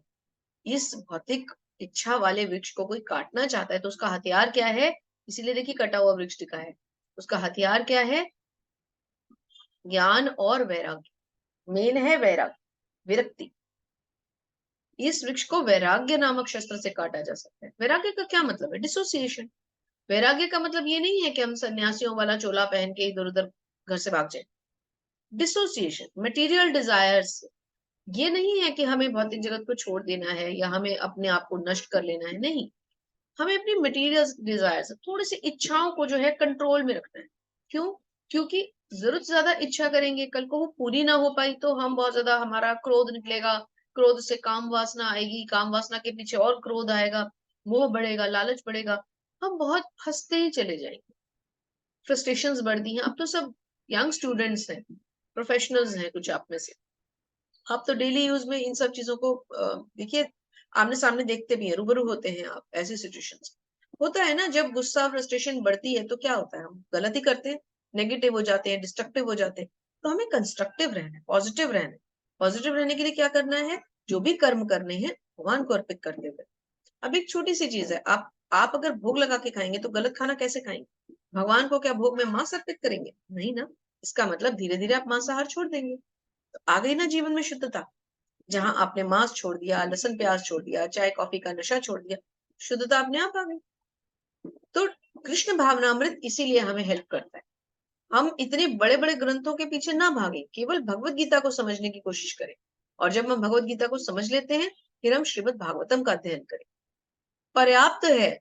इस भौतिक इच्छा वाले वृक्ष को कोई काटना चाहता है, तो उसका हथियार क्या है? इसीलिए देखिए, कटा हुआ वृक्ष दिखा है। उसका हथियार क्या है? ज्ञान और वैराग्य। मेन है वैराग्य, विरक्ति। इस वृक्ष को वैराग्य नामक शस्त्र से काटा जा सकता है। वैराग्य का क्या मतलब है? डिसोसिएशन। वैराग्य का मतलब ये नहीं है कि हम सन्यासियों वाला चोला पहन के इधर उधर घर से भाग जाए। डिसोसिएशन मटेरियल डिजायर्स, ये नहीं है कि हमें भौतिक जगत को छोड़ देना है या हमें अपने आप को नष्ट कर लेना है। नहीं, हमें अपनी मटेरियल डिजायर्स, थोड़ी सी इच्छाओं को जो है कंट्रोल में रखना है। क्यों? क्योंकि जरूरत से ज्यादा इच्छा करेंगे, कल को वो पूरी ना हो पाई तो हम बहुत ज्यादा, हमारा क्रोध निकलेगा। क्रोध से काम वासना आएगी, काम वासना के पीछे और क्रोध आएगा, मोह बढ़ेगा, लालच बढ़ेगा, हम बहुत फंसते ही चले जाएंगे। फ्रस्ट्रेशंस बढ़ती हैं। अब तो सब यंग स्टूडेंट्स हैं, प्रोफेशनल्स हैं कुछ आप में से, आप तो डेली यूज में इन सब चीजों को देखिए, आमने सामने देखते भी हैं, रूबरू होते हैं आप ऐसी सिचुएशंस। होता है ना, जब गुस्सा फ्रस्ट्रेशन बढ़ती है तो क्या होता है, हम गलत ही करते हैं, नेगेटिव हो जाते हैं, डिस्ट्रक्टिव हो जाते हैं। तो हमें कंस्ट्रक्टिव रहना है, पॉजिटिव रहना है। पॉजिटिव रहने के लिए क्या करना है, जो भी कर्म करने हैं भगवान को अर्पित करते हुए। अब एक छोटी सी चीज है, आप अगर भोग लगा के खाएंगे तो गलत खाना कैसे खाएंगे? भगवान को क्या भोग में मांस अर्पित करेंगे? नहीं ना। इसका मतलब धीरे धीरे आप मांसाहार छोड़ देंगे। तो आ गई ना जीवन में शुद्धता। जहां आपने मांस छोड़ दिया, लहसुन प्याज छोड़ दिया, चाय कॉफी का नशा छोड़ दिया, शुद्धता अपने आप आ गई। तो कृष्ण भावनामृत इसीलिए हमें हेल्प करता है। हम इतने बड़े बड़े ग्रंथों के पीछे ना भागे, केवल भगवत गीता को समझने की कोशिश करें। और जब हम भगवत गीता को समझ लेते हैं, फिर हम श्रीमद् भागवतम का अध्ययन करें। पर्याप्त है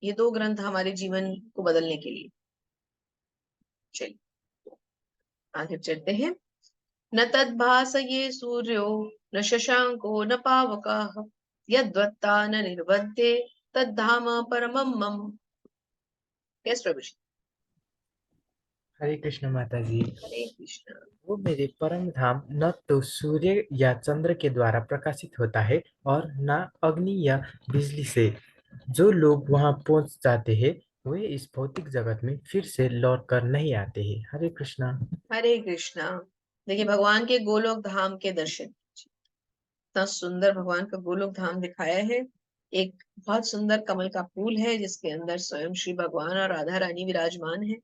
ये दो ग्रंथ हमारे जीवन को बदलने के लिए। चलिए आगे चलते हैं। न तद्भासये सूर्यो न शशांको न पावकः यद्वत्ता न निर्बध्ये तद्धाम परमं मम। यस प्रभु जी। हरे कृष्ण माता जी। हरे कृष्ण। वो मेरे परम धाम न तो सूर्य या चंद्र के द्वारा प्रकाशित होता है और न अग्नि या बिजली से। जो लोग वहां पहुंच जाते हैं वे इस भौतिक जगत में फिर से लौट कर नहीं आते हैं। हरे कृष्णा। हरे कृष्णा। देखिए भगवान के गोलोक धाम के दर्शन, इतना सुंदर भगवान का गोलोक धाम दिखाया है। एक बहुत सुंदर कमल का फूल है जिसके अंदर स्वयं श्री भगवान और राधा रानी विराजमान है,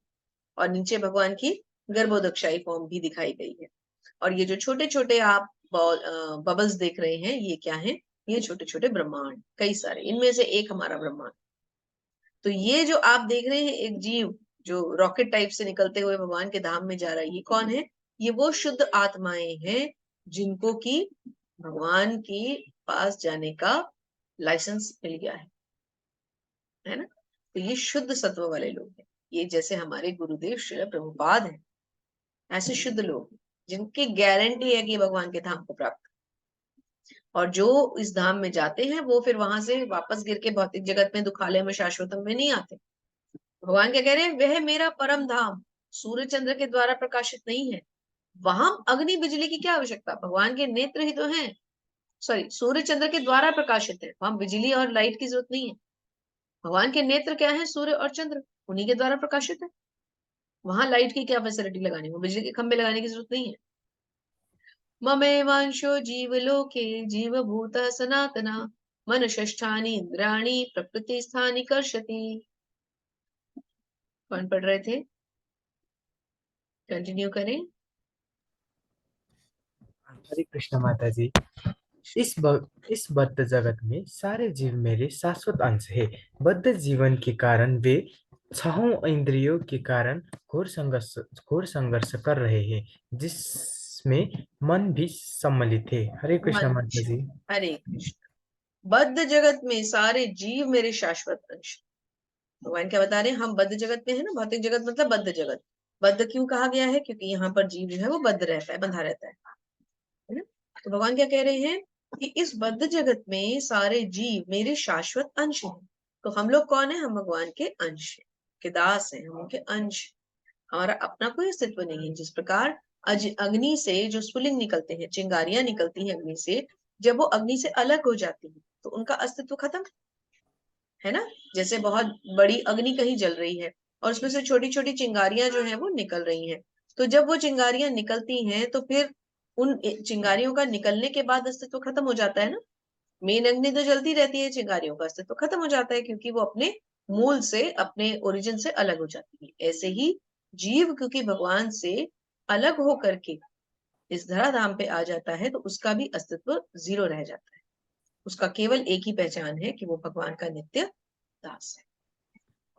और नीचे भगवान की गर्भोदकशाही फॉर्म भी दिखाई गई है। और ये जो छोटे छोटे आप बबल्स देख रहे हैं, ये क्या है? ये छोटे छोटे ब्रह्मांड, कई सारे, इनमें से एक हमारा ब्रह्मांड। तो ये जो आप देख रहे हैं एक जीव जो रॉकेट टाइप से निकलते हुए भगवान के धाम में जा रहा है, ये कौन है? ये वो शुद्ध आत्माएं हैं जिनको की भगवान के पास जाने का लाइसेंस मिल गया है ना। तो ये शुद्ध सत्व वाले लोग हैं। ये जैसे हमारे गुरुदेव श्रील प्रभुपाद हैं, ऐसे शुद्ध लोग जिनकी गारंटी है कि भगवान के धाम को प्राप्त। और जो इस धाम में जाते हैं वो फिर वहां से वापस गिर के भौतिक जगत में दुखालय में शाश्वतम में नहीं आते। भगवान क्या कह रहे हैं? वह मेरा परम धाम सूर्य चंद्र के द्वारा प्रकाशित नहीं है। वहां अग्नि बिजली की क्या आवश्यकता, भगवान के नेत्र ही तो हैं। सॉरी, सूर्य चंद्र के द्वारा प्रकाशित है, वहां बिजली और लाइट की जरूरत नहीं है। भगवान के नेत्र क्या है? सूर्य और चंद्र, उन्हीं के द्वारा प्रकाशित है। वहां लाइट की क्या फैसिलिटी लगानी, वो बिजली के खंभे लगाने की जरूरत नहीं है। ममेवांशो जीवलोके जीवभूतः सनातना मनुष्ठानि इंद्राणि प्रकृति स्थानि कर्षति। कौन पढ़ रहे थे? कंटिन्यू करें। हरे कृष्ण माता जी। इस बद्ध जगत में सारे जीव मेरे शाश्वत अंश है। बद्ध जीवन के कारण वे छहों इंद्रियों के कारण घोर संघर्ष कर रहे हैं, जिसमें मन भी सम्मिलित है। हरे कृष्ण मन। माता जी। हरे कृष्ण। बद्ध जगत में सारे जीव मेरे शाश्वत अंश। भगवान क्या बता रहे हैं? हम बद्ध जगत में है ना, भौतिक जगत मतलब बद्ध जगत। बद्ध क्यों कहा गया है? क्योंकि यहाँ पर जीव जो है वो बद्ध रहता है, बंधा रहता है ना। तो भगवान क्या कह रहे हैं कि इस बद्ध जगत में सारे जीव मेरे शाश्वत अंश हैं। तो हम लोग कौन है? हम भगवान के अंश हैं, के दास हैं, हम उनके अंश। हमारा अपना कोई अस्तित्व नहीं है। जिस प्रकार अग्नि से जो स्फुलिंग निकलते हैं, चिंगारियां निकलती हैं अग्नि से, जब वो अग्नि से अलग हो जाती है तो उनका अस्तित्व खत्म है ना। जैसे बहुत बड़ी अग्नि कहीं जल रही है और उसमें से छोटी छोटी चिंगारियां जो है वो निकल रही हैं। तो जब वो चिंगारियां निकलती हैं तो फिर उन चिंगारियों का निकलने के बाद अस्तित्व खत्म हो जाता है ना। मेन अग्नि तो जलती रहती है, चिंगारियों का अस्तित्व खत्म हो जाता है क्योंकि वो अपने मूल से, अपने ओरिजिन से अलग हो जाती है। ऐसे ही जीव क्योंकि भगवान से अलग होकर के इस धराधाम पे आ जाता है तो उसका भी अस्तित्व जीरो रह जाता है। उसका केवल एक ही पहचान है कि वो भगवान का नित्य दास है।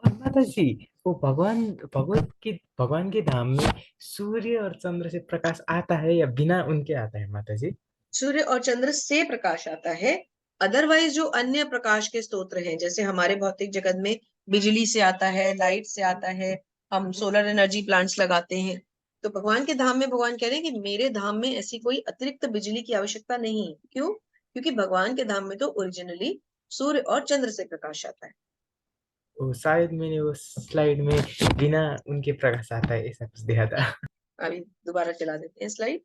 और माता जी, वो भगवान के धाम में सूर्य और चंद्र से प्रकाश आता है या बिना उनके आता है माता जी? सूर्य और चंद्र से प्रकाश आता है। अदरवाइज जो अन्य प्रकाश के स्तोत्र हैं, जैसे हमारे भौतिक जगत में बिजली से आता है, लाइट से आता है, हम सोलर एनर्जी प्लांट्स लगाते हैं। तो भगवान के धाम में भगवान कह रहे हैं कि मेरे धाम में ऐसी कोई अतिरिक्त बिजली की आवश्यकता नहीं है। क्यों? क्योंकि भगवान के धाम में तो ओरिजिनली सूर्य और चंद्र से प्रकाश आता है। वो शायद मैंने वो स्लाइड में बिना उनके प्रकाश आता है ऐसा कुछ देखा था। अभी दोबारा चला देते हैं स्लाइड।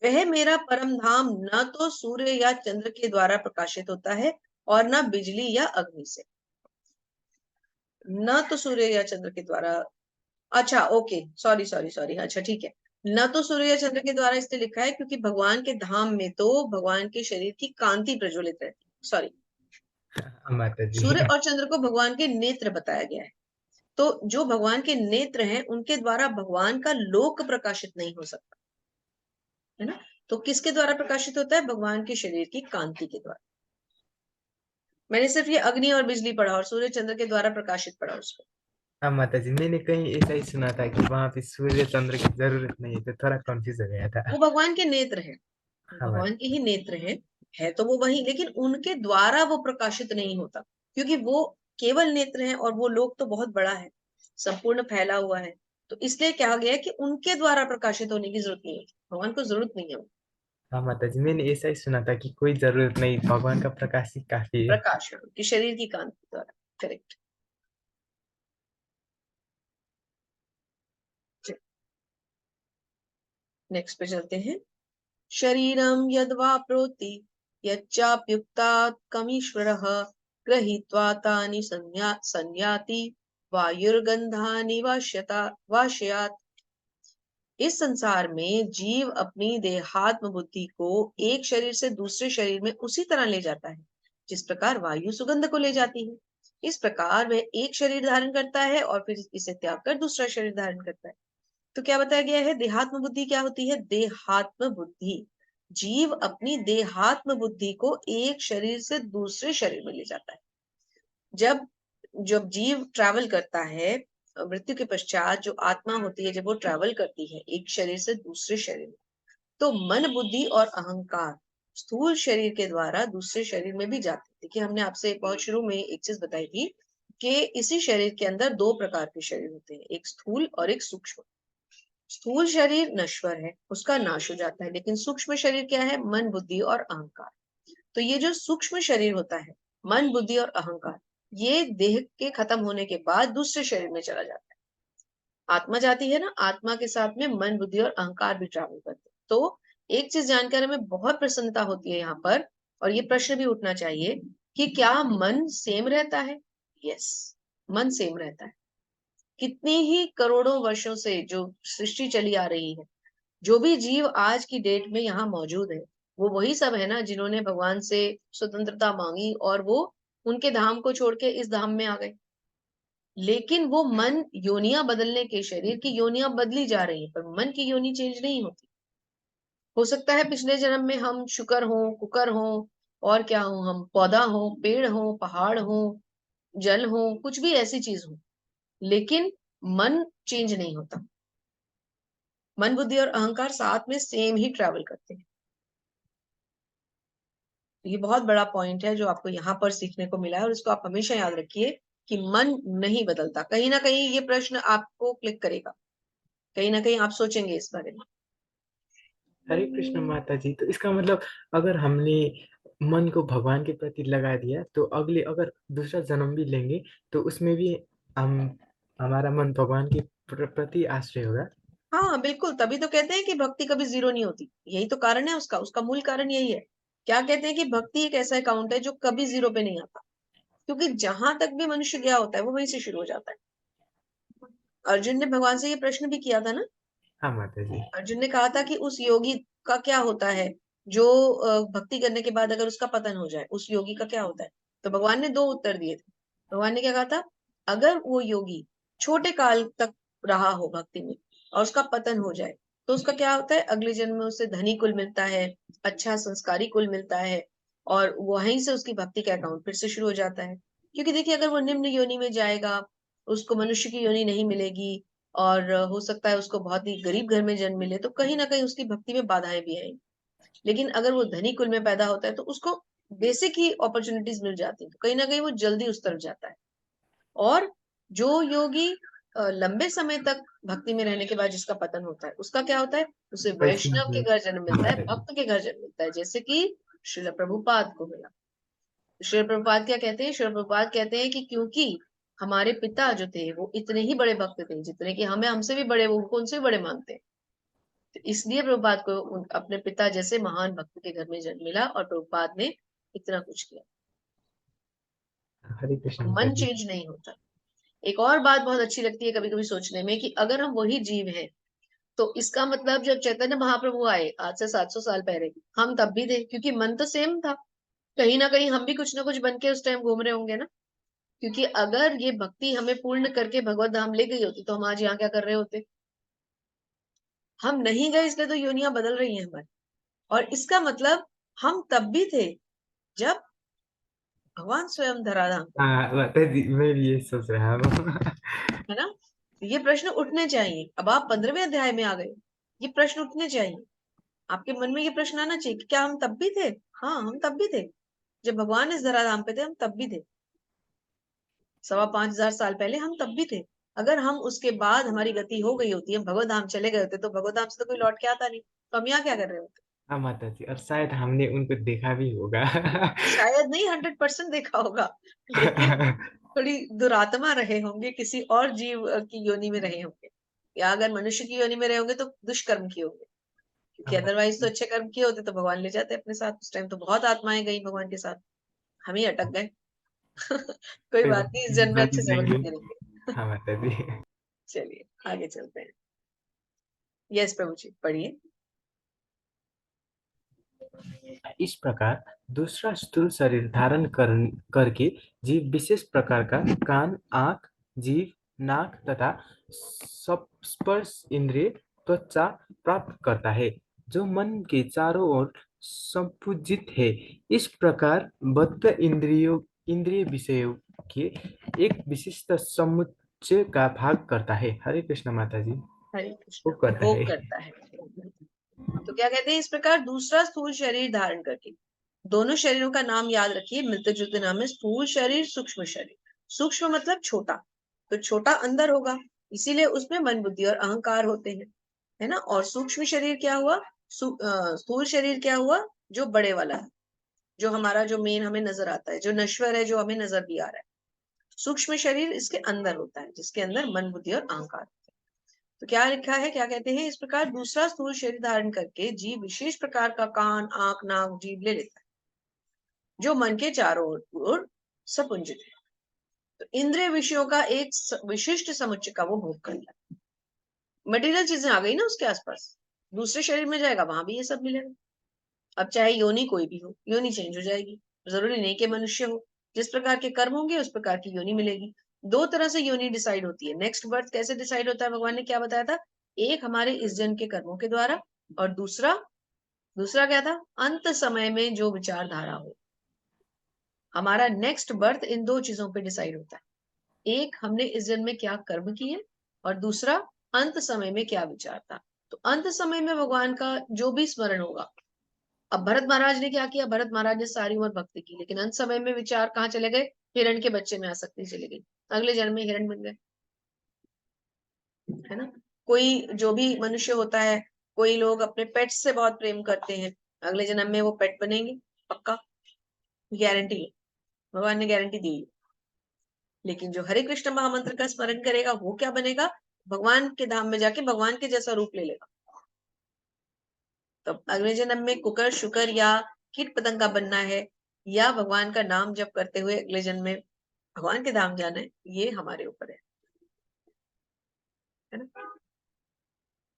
वह मेरा परम धाम न तो सूर्य या चंद्र के द्वारा प्रकाशित होता है और न बिजली या अग्नि से। न तो सूर्य या चंद्र के द्वारा, अच्छा ओके, सॉरी सॉरी सॉरी, अच्छा ठीक है। न तो सूर्य या चंद्र के द्वारा इसलिए लिखा है क्योंकि भगवान के धाम में तो भगवान के शरीर की कांति प्रज्वलित रहती है। सॉरी, हाँ माता जी। सूर्य और चंद्र को भगवान के नेत्र बताया गया है। तो जो भगवान के नेत्र हैं उनके द्वारा भगवान का लोक प्रकाशित नहीं हो सकता, है ना। तो किसके द्वारा प्रकाशित होता है? भगवान के शरीर की कांति के द्वारा। मैंने सिर्फ ये अग्नि और बिजली पढ़ा और सूर्य चंद्र के द्वारा प्रकाशित पढ़ा उसको। हाँ माता जी, मैंने कहीं ऐसा ही सुना था कि वहां पे सूर्य चंद्र की जरूरत नहीं है, तो थोड़ा कंफ्यूज हो गया था। वो भगवान के नेत्र हैं, हाँ भगवान माता। के ही नेत्र हैं, है तो वो वही, लेकिन उनके द्वारा वो प्रकाशित नहीं होता क्योंकि वो केवल नेत्र हैं और वो लोक तो बहुत बड़ा है, संपूर्ण फैला हुआ है। तो इसलिए कहा गया है कि उनके द्वारा प्रकाशित होने की जरूरत नहीं है, भगवान को जरूरत नहीं है। हाँ माता जी, मैंने ऐसा ही सुना था कि कोई जरूरत नहीं, भगवान का प्रकाश ही काफी है। प्रकाश है उनके शरीर की कांति द्वारा। करेक्ट। नेक्स्ट पे चलते हैं। शरीरम यद्वा प्रोति यच्चाप्युक्तात् कमीश्वरः गृहीत्वा तानि संयाति वायुर्गंधानि वाशयात्। इस संसार में जीव अपनी देहात्म बुद्धि को एक शरीर से दूसरे शरीर में उसी तरह ले जाता है जिस प्रकार वायु सुगंध को ले जाती है। इस प्रकार वह एक शरीर धारण करता है और फिर इसे त्याग कर दूसरा शरीर धारण करता है। तो क्या बताया गया है? देहात्म बुद्धि क्या होती है? देहात्म बुद्धि, जीव अपनी देहात्म बुद्धि को एक शरीर से दूसरे शरीर में ले जाता है। जब जब जीव ट्रैवल करता है, मृत्यु के पश्चात जो आत्मा होती है जब वो ट्रैवल करती है एक शरीर से दूसरे शरीर में, तो मन बुद्धि और अहंकार स्थूल शरीर के द्वारा दूसरे शरीर में भी जाते हैं। देखिए हमने आपसे बहुत शुरू में एक चीज बताई थी कि इसी शरीर के अंदर दो प्रकार के शरीर होते हैं, एक स्थूल और एक सूक्ष्म। स्थूल शरीर नश्वर है, उसका नाश हो जाता है, लेकिन सूक्ष्म शरीर क्या है? मन बुद्धि और अहंकार। तो ये जो सूक्ष्म शरीर होता है, मन बुद्धि और अहंकार, ये देह के खत्म होने के बाद दूसरे शरीर में चला जाता है। आत्मा जाती है ना, आत्मा के साथ में मन बुद्धि और अहंकार भी ट्रैवल करते हैं। तो एक चीज जानकर हमें बहुत प्रसन्नता होती है यहाँ पर, और ये प्रश्न भी उठना चाहिए कि क्या मन सेम रहता है? यस, मन सेम रहता है। कितने ही करोड़ों वर्षों से जो सृष्टि चली आ रही है, जो भी जीव आज की डेट में यहाँ मौजूद है, वो वही सब है ना जिन्होंने भगवान से स्वतंत्रता मांगी और वो उनके धाम को छोड़ के इस धाम में आ गए। लेकिन वो मन योनियां बदलने के, शरीर की योनियां बदली जा रही है पर मन की योनि चेंज नहीं होती। हो सकता है पिछले जन्म में हम शुकर हो, कुकर हो, और क्या हो, हम पौधा हो, पेड़ हो, पहाड़ हो, जल हो, कुछ भी ऐसी चीज हो, लेकिन मन चेंज नहीं होता। मन बुद्धि और अहंकार साथ में सेम ही ट्रैवल करते हैं। ये बहुत बड़ा पॉइंट है जो आपको यहाँ पर सीखने को मिला है, और इसको आप हमेशा याद रखिए कि मन नहीं बदलता। कहीं ना कहीं ये प्रश्न आपको क्लिक करेगा, कहीं ना कहीं आप सोचेंगे इस बारे में। हरे कृष्ण माता जी, तो इसका मतलब अगर हमने मन को भगवान के प्रति लगा दिया तो अगले अगर दूसरा जन्म भी लेंगे तो उसमें भी हम हमारा मन भगवान के प्रति आश्रय होगा। हाँ बिल्कुल, तभी तो कहते हैं कि भक्ति कभी जीरो नहीं होती। यही तो कारण है उसका, उसका मूल कारण यही है। क्या कहते हैं कि भक्ति एक ऐसा अकाउंट है जो कभी जीरो पे नहीं आता, क्योंकि जहां तक भी मनुष्य गया होता है वो वहीं से शुरू हो जाता है। अर्जुन ने भगवान से ये प्रश्न भी किया था ना। हाँ माता जी। अर्जुन ने कहा था कि उस योगी का क्या होता है जो भक्ति करने के बाद अगर उसका पतन हो जाए, उस योगी का क्या होता है? तो भगवान ने दो उत्तर दिए थे। भगवान ने क्या कहा था? अगर वो योगी छोटे काल तक रहा हो भक्ति में और उसका पतन हो जाए तो उसका क्या होता है? अगले जन्म में उसे धनी कुल मिलता है, अच्छा संस्कारी कुल मिलता है, और वहीं से उसकी भक्ति का अकाउंट फिर से शुरू हो जाता है। क्योंकि देखिए अगर वो निम्न योनि में जाएगा, उसको मनुष्य की योनि नहीं मिलेगी, और हो सकता है उसको बहुत ही गरीब घर में जन्म मिले, तो कहीं ना कहीं उसकी भक्ति में बाधाएं भी आएंगी। लेकिन अगर वो धनी कुल में पैदा होता है तो उसको बेसिक ही अपॉर्चुनिटीज मिल जाती है, तो कहीं ना कहीं वो जल्दी उस तरफ जाता है। और जो योगी लंबे समय तक भक्ति में रहने के बाद जिसका पतन होता है, उसका क्या होता है? उसे वैष्णव के वैष्णव। घर जन्म हाँ मिलता है, माता जी। भक्त के घर जन्म मिलता है, जैसे कि श्रील प्रभुपाद को मिला। श्रील प्रभुपाद क्या कहते हैं? श्रील प्रभुपाद कहते हैं कि क्योंकि हमारे पिता जो थे वो इतने ही बड़े भक्त थे जितने कि हमें हमसे भी बड़े, वो उनको उनसे भी बड़े मानते हैं। तो इसलिए प्रभुपाद को अपने पिता जैसे महान भक्त के घर में जन्म मिला और प्रभुपाद ने इतना कुछ किया। हरे कृष्ण माता मन जी। चेंज नहीं होता। एक और बात बहुत अच्छी लगती है कभी कभी सोचने में कि अगर हम वही जीव हैं तो इसका मतलब जब चैतन्य महाप्रभु आए आज से 700 साल पहले, हम तब भी थे, क्योंकि मन तो सेम था। कहीं ना कहीं हम भी कुछ ना कुछ बन के उस टाइम घूम रहे होंगे ना। क्योंकि अगर ये भक्ति हमें पूर्ण करके भगवत धाम ले गई होती तो हम आज यहाँ क्या कर रहे होते। हम नहीं गए इसलिए तो योनियां बदल रही हैं हमारी। और इसका मतलब हम तब भी थे जब भगवान स्वयं धराधाम पे थे, हाँ माता जी, मैं भी ये सोच रहा हूँ। है ना। ये प्रश्न उठने चाहिए। अब आप 15वें अध्याय में आ गए, ये प्रश्न उठने चाहिए आपके मन में। ये प्रश्न आना चाहिए कि क्या हम तब भी थे। हाँ, हम तब भी थे जब भगवान इस धराधाम पे थे, हम तब भी थे। 5,500 साल पहले हम तब भी थे। अगर हम उसके बाद हमारी गति हो गई होती, हम भगवत धाम चले गए होते, तो भगवत धाम से तो कोई लौट के आता नहीं, तो हम यहाँ क्या कर रहे होते। हाँ माता जी, और शायद हमने उनको देखा भी होगा। शायद नहीं, 100% देखा होगा, लेकिन थोड़ी दुरात्मा रहे होंगे, किसी और जीव की योनि में रहे होंगे, या अगर मनुष्य की योनि में रहे होंगे तो दुष्कर्म किए होंगे। क्योंकि हाँ माता अदरवाइज तो जी। अच्छे कर्म किए होते तो भगवान ले जाते अपने साथ। उस टाइम तो बहुत आत्माएं गई भगवान के साथ, हम ही अटक गए। कोई कोई बात बात नहीं, इस नहीं, जन्म में बदल अच्छे से भक्ति जाएंगे। करेंगे। हाँ माता जी। चलिए आगे चलते हैं। यस प्रभु जी, पढ़िए। इस प्रकार दूसरा स्थूल शरीर धारण करके जीव विशेष प्रकार का कान, आंख, जीभ, नाक तथा सब स्पर्श इंद्रिय, त्वचा प्राप्त करता है, जो मन के चारों ओर संपूजित है। इस प्रकार बद्ध इंद्रिय विषयों के एक विशिष्ट समुच्चय का भाग करता है। हरे कृष्ण माता जी। हरे वो कृष्णा, करता भोग है। करता है। तो क्या कहते हैं, इस प्रकार दूसरा स्थूल शरीर धारण करके। दोनों शरीरों का नाम याद रखिए, मिलते जुलते नाम है, स्थूल शरीर, सूक्ष्म शरीर। सूक्ष्म मतलब छोटा, तो छोटा अंदर होगा, इसीलिए उसमें मन, बुद्धि और अहंकार होते हैं, है ना। और सूक्ष्म शरीर क्या हुआ, स्थूल शरीर क्या हुआ, जो बड़े वाला है, जो हमारा, जो मेन हमें नजर आता है, जो नश्वर है, जो हमें नजर भी आ रहा है। सूक्ष्म शरीर इसके अंदर होता है, जिसके अंदर मन, बुद्धि और अहंकार। तो क्या लिखा है, क्या कहते हैं, इस प्रकार दूसरा स्थूल शरीर धारण करके जीव विशेष प्रकार का कान, आंख, नाक, जीभ ले लेता है, जो मन के चारों ओर सपुंजित है। तो इंद्रिय विषयों का एक विशिष्ट समुच्चय का वो भोग करता है। मटेरियल चीजें आ गई ना उसके आसपास, दूसरे शरीर में जाएगा, वहां भी ये सब मिलेगा। अब चाहे योनि कोई भी हो, योनि चेंज हो जाएगी, जरूरी नहीं कि मनुष्य हो। जिस प्रकार के कर्म होंगे उस प्रकार की योनि मिलेगी। दो तरह से योनि डिसाइड होती है। नेक्स्ट बर्थ कैसे डिसाइड होता है, भगवान ने क्या बताया था, एक हमारे इस जन्म के कर्मों के द्वारा, और दूसरा, दूसरा क्या था, अंत समय में जो विचारधारा हो। हमारा नेक्स्ट बर्थ इन दो चीजों पे डिसाइड होता है, एक हमने इस जन्म में क्या कर्म किए, और दूसरा अंत समय में क्या विचार था। तो अंत समय में भगवान का जो भी स्मरण होगा। अब भरत महाराज ने क्या किया, भरत महाराज ने सारी उम्र भक्ति की, लेकिन अंत समय में विचार कहाँ चले गए, हिरण के बच्चे में आसक्ति चली गई, अगले जन्म में हिरण बन गए, है ना। कोई जो भी मनुष्य होता है, कोई लोग अपने पेट्स से बहुत प्रेम करते हैं, अगले जन्म में वो पेट बनेंगे, पक्का, गारंटी है, भगवान ने गारंटी दी है। लेकिन जो हरे कृष्ण महामंत्र का स्मरण करेगा वो क्या बनेगा, भगवान के धाम में जाके भगवान के जैसा रूप ले लेगा। तो अगले जन्म में कुकर, शुकर या कीट पतंग का बनना है, या भगवान का नाम जप करते हुए अगले जन्म में भगवान के धाम जाना है, ये हमारे ऊपर है ना।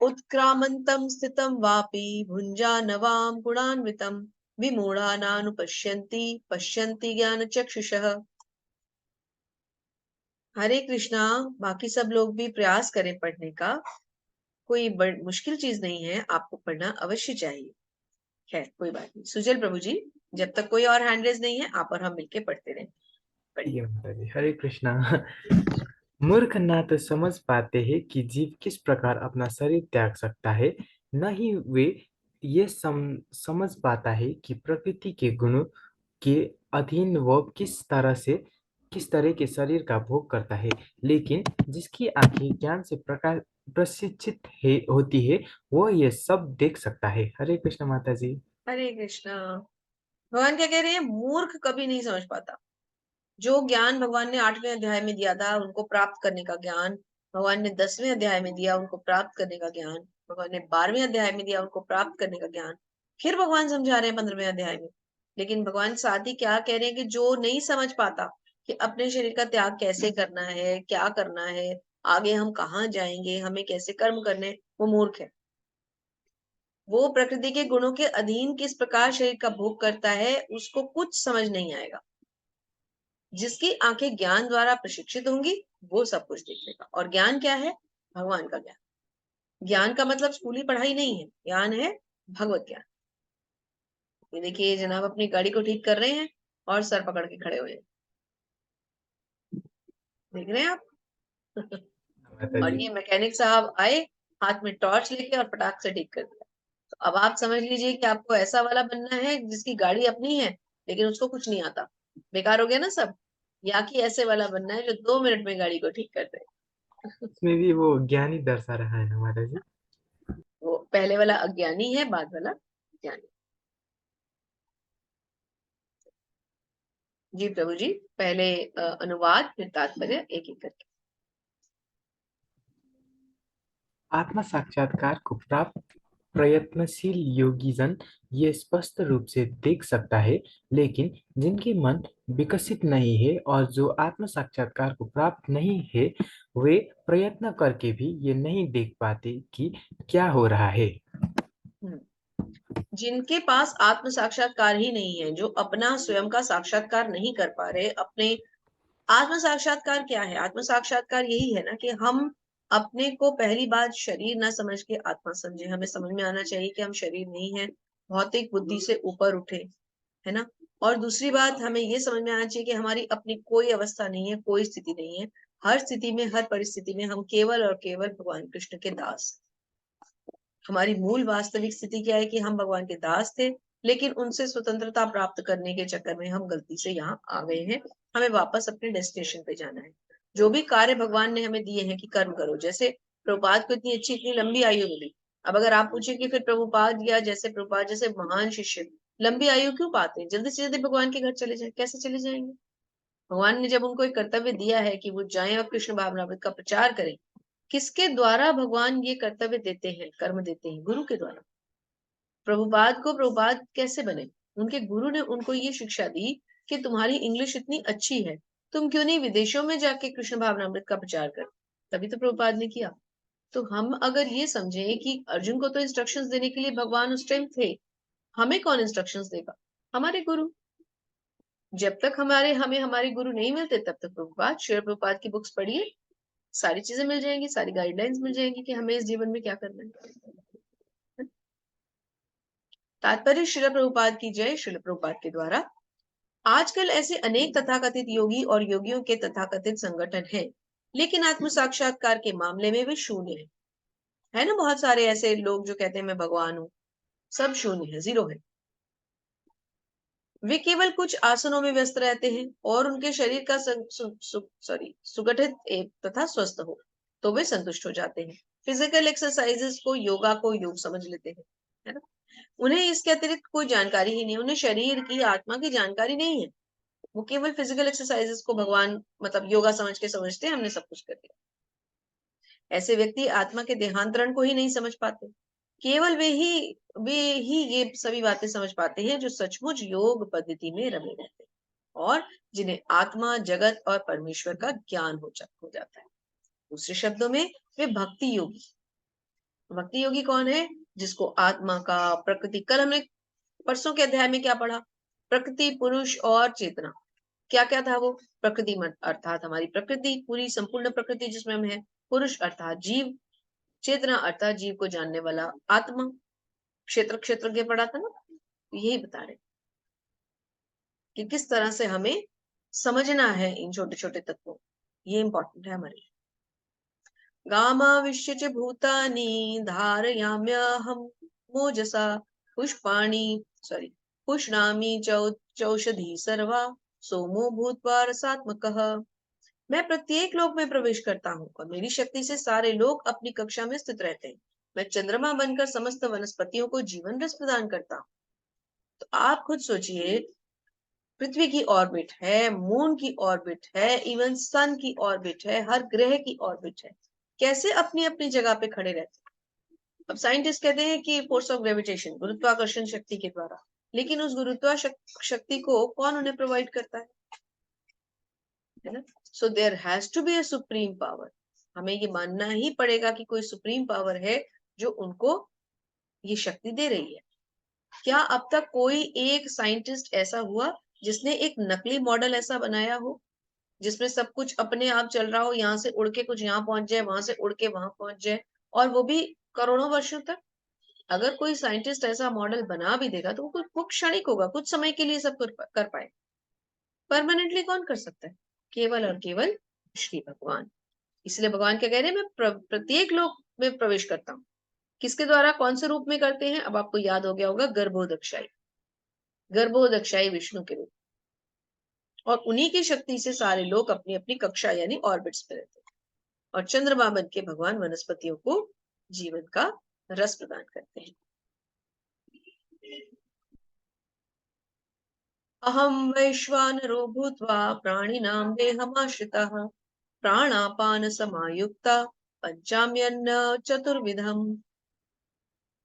उत्क्रामंतम स्थितम वापि भुंजानवाम गुणान्वितम विमूढ़ानानुपश्यन्ति पश्यन्ति ज्ञान चक्षुषः। हरे कृष्णा। बाकी सब लोग भी प्रयास करें पढ़ने का, कोई मुश्किल चीज नहीं है, आपको पढ़ना अवश्य चाहिए। खैर कोई बात नहीं, सुजल प्रभु जी, जब तक कोई और हैंड रेज नहीं है, आप और हम मिलके पढ़ते रहें, ठीक है पढ़िए। माता जी। हरे कृष्णा। मूर्ख ना तो समझ पाते हैं कि जीव किस प्रकार अपना शरीर त्याग सकता है, न ही वे ये समझ पाता है कि प्रकृति के गुणों के अधीन वो किस तरह के शरीर का भोग करता है। लेकिन जिसकी आंखें ज्ञान से प्रकाश प्रशिक्षित होती है, वो ये सब देख सकता है। हरे कृष्ण माता जी। हरे कृष्णा। भगवान क्या कह रहे हैं, मूर्ख कभी नहीं समझ पाता। जो ज्ञान भगवान ने 8वें अध्याय में दिया था, उनको प्राप्त करने का ज्ञान, भगवान ने 10वें अध्याय में दिया, उनको प्राप्त करने का ज्ञान, भगवान ने 12वें अध्याय में दिया उनको प्राप्त करने का ज्ञान, फिर भगवान समझा रहे हैं 15वें अध्याय में। लेकिन भगवान साथ ही क्या कह रहे हैं कि जो नहीं समझ पाता कि अपने शरीर का त्याग कैसे करना है, क्या करना है, आगे हम कहाँ जाएंगे, हमें कैसे कर्म करने, वो मूर्ख है। वो प्रकृति के गुणों के अधीन किस प्रकार शरीर का भोग करता है उसको कुछ समझ नहीं आएगा। जिसकी आंखें ज्ञान द्वारा प्रशिक्षित होंगी वो सब कुछ देख लेगा। और ज्ञान क्या है? भगवान का ज्ञान। ज्ञान का मतलब स्कूली पढ़ाई नहीं है, ज्ञान है भगवत ज्ञान। ये देखिए जनाब अपनी गाड़ी को ठीक कर रहे हैं और सर पकड़ के खड़े हुए हैं, देख रहे हैं आप? माता और जी। ये मैकेनिक साहब आए हाथ में टॉर्च लेके और फटाक से ठीक कर दिया। तो अब आप समझ लीजिए कि आपको ऐसा वाला बनना है जिसकी गाड़ी अपनी है लेकिन उसको कुछ नहीं आता, बेकार हो गया ना सब। या कि ऐसे वाला बनना है जो 2 मिनट में गाड़ी को ठीक कर दे। इसमें भी वो ज्ञान ही दर्शा रहा है ना माता जी। वो पहले वाला अज्ञानी है, बाद वाला ज्ञानी। जी प्रभु जी, पहले अनुवाद फिर तात्पर्य एक एक करके। आत्म साक्षात्कार को प्राप्त प्रयत्नशील योगीजन ये स्पष्ट रूप से देख सकता है, लेकिन जिनके मन विकसित नहीं है और जो आत्म साक्षात्कार को प्राप्त नहीं है, वे प्रयत्न करके भी ये नहीं देख पाते कि क्या हो रहा है। हम्म। जिनके पास आत्म साक्षात्कार ही नहीं है, जो अपना स्वयं का साक्षात्कार नहीं कर पा रहे अपने। आत्म साक्षात्कार क्या है? आत्म साक्षात्कार यही है ना कि हम अपने को पहली बात शरीर ना समझ के आत्मा समझे। हमें समझ में आना चाहिए कि हम शरीर नहीं है, भौतिक बुद्धि से ऊपर उठे, है ना। और दूसरी बात हमें ये समझ में आना चाहिए कि हमारी अपनी कोई अवस्था नहीं है, कोई स्थिति नहीं है। हर स्थिति में, हर परिस्थिति में हम केवल और केवल भगवान कृष्ण के दास। हमारी मूल वास्तविक स्थिति क्या है कि हम भगवान के दास थे, लेकिन उनसे स्वतंत्रता प्राप्त करने के चक्कर में हम गलती से यहाँ आ गए हैं। हमें वापस अपने डेस्टिनेशन पे जाना है। जो भी कार्य भगवान ने हमें दिए हैं कि कर्म करो, जैसे प्रभुपाद को इतनी अच्छी इतनी लंबी आयु मिली। अब अगर आप पूछे कि फिर प्रभुपाद या जैसे प्रभुपाद जैसे महान शिष्य लंबी आयु क्यों पाते हैं, जल्दी से जल्दी भगवान के घर चले जाए, कैसे चले जाएंगे? भगवान ने जब उनको एक कर्तव्य दिया है कि वो जाएं और कृष्ण भावनामृत का प्रचार करें, किसके द्वारा भगवान ये कर्तव्य देते हैं, कर्म देते हैं? गुरु के द्वारा। प्रभुपाद को प्रभुपाद कैसे बने? उनके गुरु ने उनको ये शिक्षा दी कि तुम्हारी इंग्लिश इतनी अच्छी है, तुम क्यों नहीं विदेशों में जाके कृष्ण भावनामृत का प्रचार कर। तभी तो प्रभुपाद ने किया। तो हम अगर ये समझे कि अर्जुन को तो इंस्ट्रक्शंस देने के लिए भगवान उस टाइम थे, हमें कौन इंस्ट्रक्शंस देगा? हमारे गुरु। जब तक हमें हमारे गुरु नहीं मिलते तब तक प्रभुपाद, श्री प्रभुपाद की बुक्स पढ़िए, सारी चीजें मिल जाएंगी, सारी गाइडलाइंस मिल जाएंगी कि हमें इस जीवन में क्या करना है। तात्पर्य श्रील प्रभुपाद की जय। श्रील प्रभुपाद के द्वारा आजकल ऐसे अनेक तथाकथित योगी और योगियों के तथाकथित संगठन हैं, लेकिन आत्म साक्षात्कार के मामले में वे शून्य है ना। बहुत सारे ऐसे लोग जो कहते हैं मैं भगवान हूं, सब शून्य है, जीरो है। वे केवल कुछ आसनों में व्यस्त रहते हैं और उनके शरीर का सुगठित तथा स्वस्थ हो तो वे संतुष्ट हो जाते हैं। फिजिकल एक्सरसाइजेस को, योगा को योग समझ लेते हैं, है ना। उन्हें इसके अतिरिक्त कोई जानकारी ही नहीं, उन्हें शरीर की, आत्मा की जानकारी नहीं है। वो केवल फिजिकल एक्सरसाइजेस को भगवान मतलब योगा समझ के समझते हैं हमने सब कुछ कर दिया। ऐसे व्यक्ति आत्मा के देहांतरण को ही नहीं समझ पाते। केवल वे ही ये सभी बातें समझ पाते हैं जो सचमुच योग पद्धति में रमे रहते हैं और जिन्हें आत्मा, जगत और परमेश्वर का ज्ञान हो जाता है। दूसरे शब्दों में वे भक्ति योगी। भक्ति योगी कौन है? जिसको आत्मा का, प्रकृति, कल हमने परसों के अध्याय में क्या पढ़ा? प्रकृति, पुरुष और चेतना। क्या क्या था वो? प्रकृति अर्थात हमारी प्रकृति, पूरी संपूर्ण प्रकृति जिसमें हम है। पुरुष अर्थात जीव, चेतना अर्थात जीव को जानने वाला आत्मा। क्षेत्रज्ञ पढ़ा था ना। यही बता रहे कि किस तरह से हमें समझना है इन छोटे छोटे तत्वों। ये इंपॉर्टेंट है हमारे लिए। गामाविश्य च भूतानि धारयाम्यहं मोजसा पुष्णामि चौषधी सर्वा सोमो भूत्वा रसात्मकः। मैं प्रत्येक लोक में प्रवेश करता हूँ और मेरी शक्ति से सारे लोग अपनी कक्षा में स्थित रहते हैं। मैं चंद्रमा बनकर समस्त वनस्पतियों को जीवन रस प्रदान करता हूँ। तो आप खुद सोचिए, पृथ्वी की ऑर्बिट है, मून की ऑर्बिट है, इवन सन की ऑर्बिट है, हर ग्रह की ऑर्बिट है। कैसे अपनी अपनी जगह पे खड़े रहते हैं? अब साइंटिस्ट कहते हैं कि फोर्स ऑफ ग्रेविटेशन, गुरुत्वाकर्षण शक्ति के द्वारा, लेकिन उस गुरुत्वाकर्षण शक्ति को कौन उन्हें प्रोवाइड करता है ना? So there has to be a supreme power. हमें ये मानना ही पड़ेगा कि कोई सुप्रीम पावर है जो उनको ये शक्ति दे रही है। क्या अब तक कोई एक साइंटिस्ट ऐसा हुआ जिसने एक नकली मॉडल ऐसा बनाया हो जिसमें सब कुछ अपने आप चल रहा हो, यहाँ से उड़ के कुछ यहाँ पहुंच जाए, वहां से उड़ के वहां पहुंच जाए, और वो भी करोड़ों वर्षों तक? अगर कोई साइंटिस्ट ऐसा मॉडल बना भी देगा तो वो क्षणिक होगा, कुछ समय के लिए सब कर पाए। परमानेंटली कौन कर सकता है? केवल और केवल श्री भगवान। इसलिए भगवान क्या कह रहे हैं, मैं प्रत्येक लोक में प्रवेश करता हूँ। किसके द्वारा, कौन से रूप में करते हैं? अब आपको याद हो गया होगा, गर्भोदक्षाई। गर्भोदक्षाई विष्णु के रूप, और उन्हीं की शक्ति से सारे लोग अपनी अपनी कक्षा यानी ऑर्बिट्स पे रहते हैं, और चंद्रमा बन के भगवान वनस्पतियों को जीवन का रस प्रदान करते हैं। अहम वैश्वानरो भूत्वा प्राणिनां देहमाश्रितः प्राणापान समायुक्ता पंचाम्यन्न चतुर्विधम।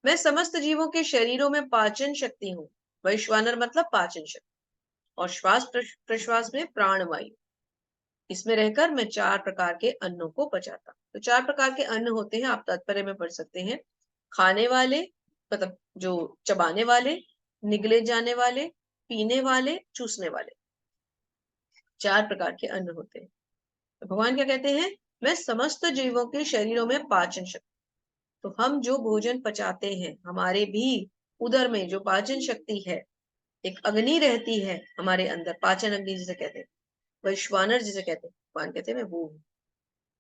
मैं समस्त जीवों के शरीरों में पाचन शक्ति हूँ। वैश्वानर मतलब पाचन शक्ति, और श्वास प्रश्वास में प्राणवायु। इसमें रहकर मैं 4 प्रकार के अन्नों को पचाता। तो 4 प्रकार के अन्न होते हैं, आप तात्पर्य में पढ़ सकते हैं। खाने वाले मतलब जो चबाने वाले, निगले जाने वाले, पीने वाले, चूसने वाले, 4 प्रकार के अन्न होते हैं। तो भगवान क्या कहते हैं, मैं समस्त जीवों के शरीरों में पाचन शक्ति। तो हम जो भोजन पचाते हैं, हमारे भी उदर में जो पाचन शक्ति है, एक अग्नि रहती है हमारे अंदर, पाचन अग्नि जिसे कहते हैं, वैश्वानर जिसे कहते हैं, भगवान कहते हैं मैं वो हूँ।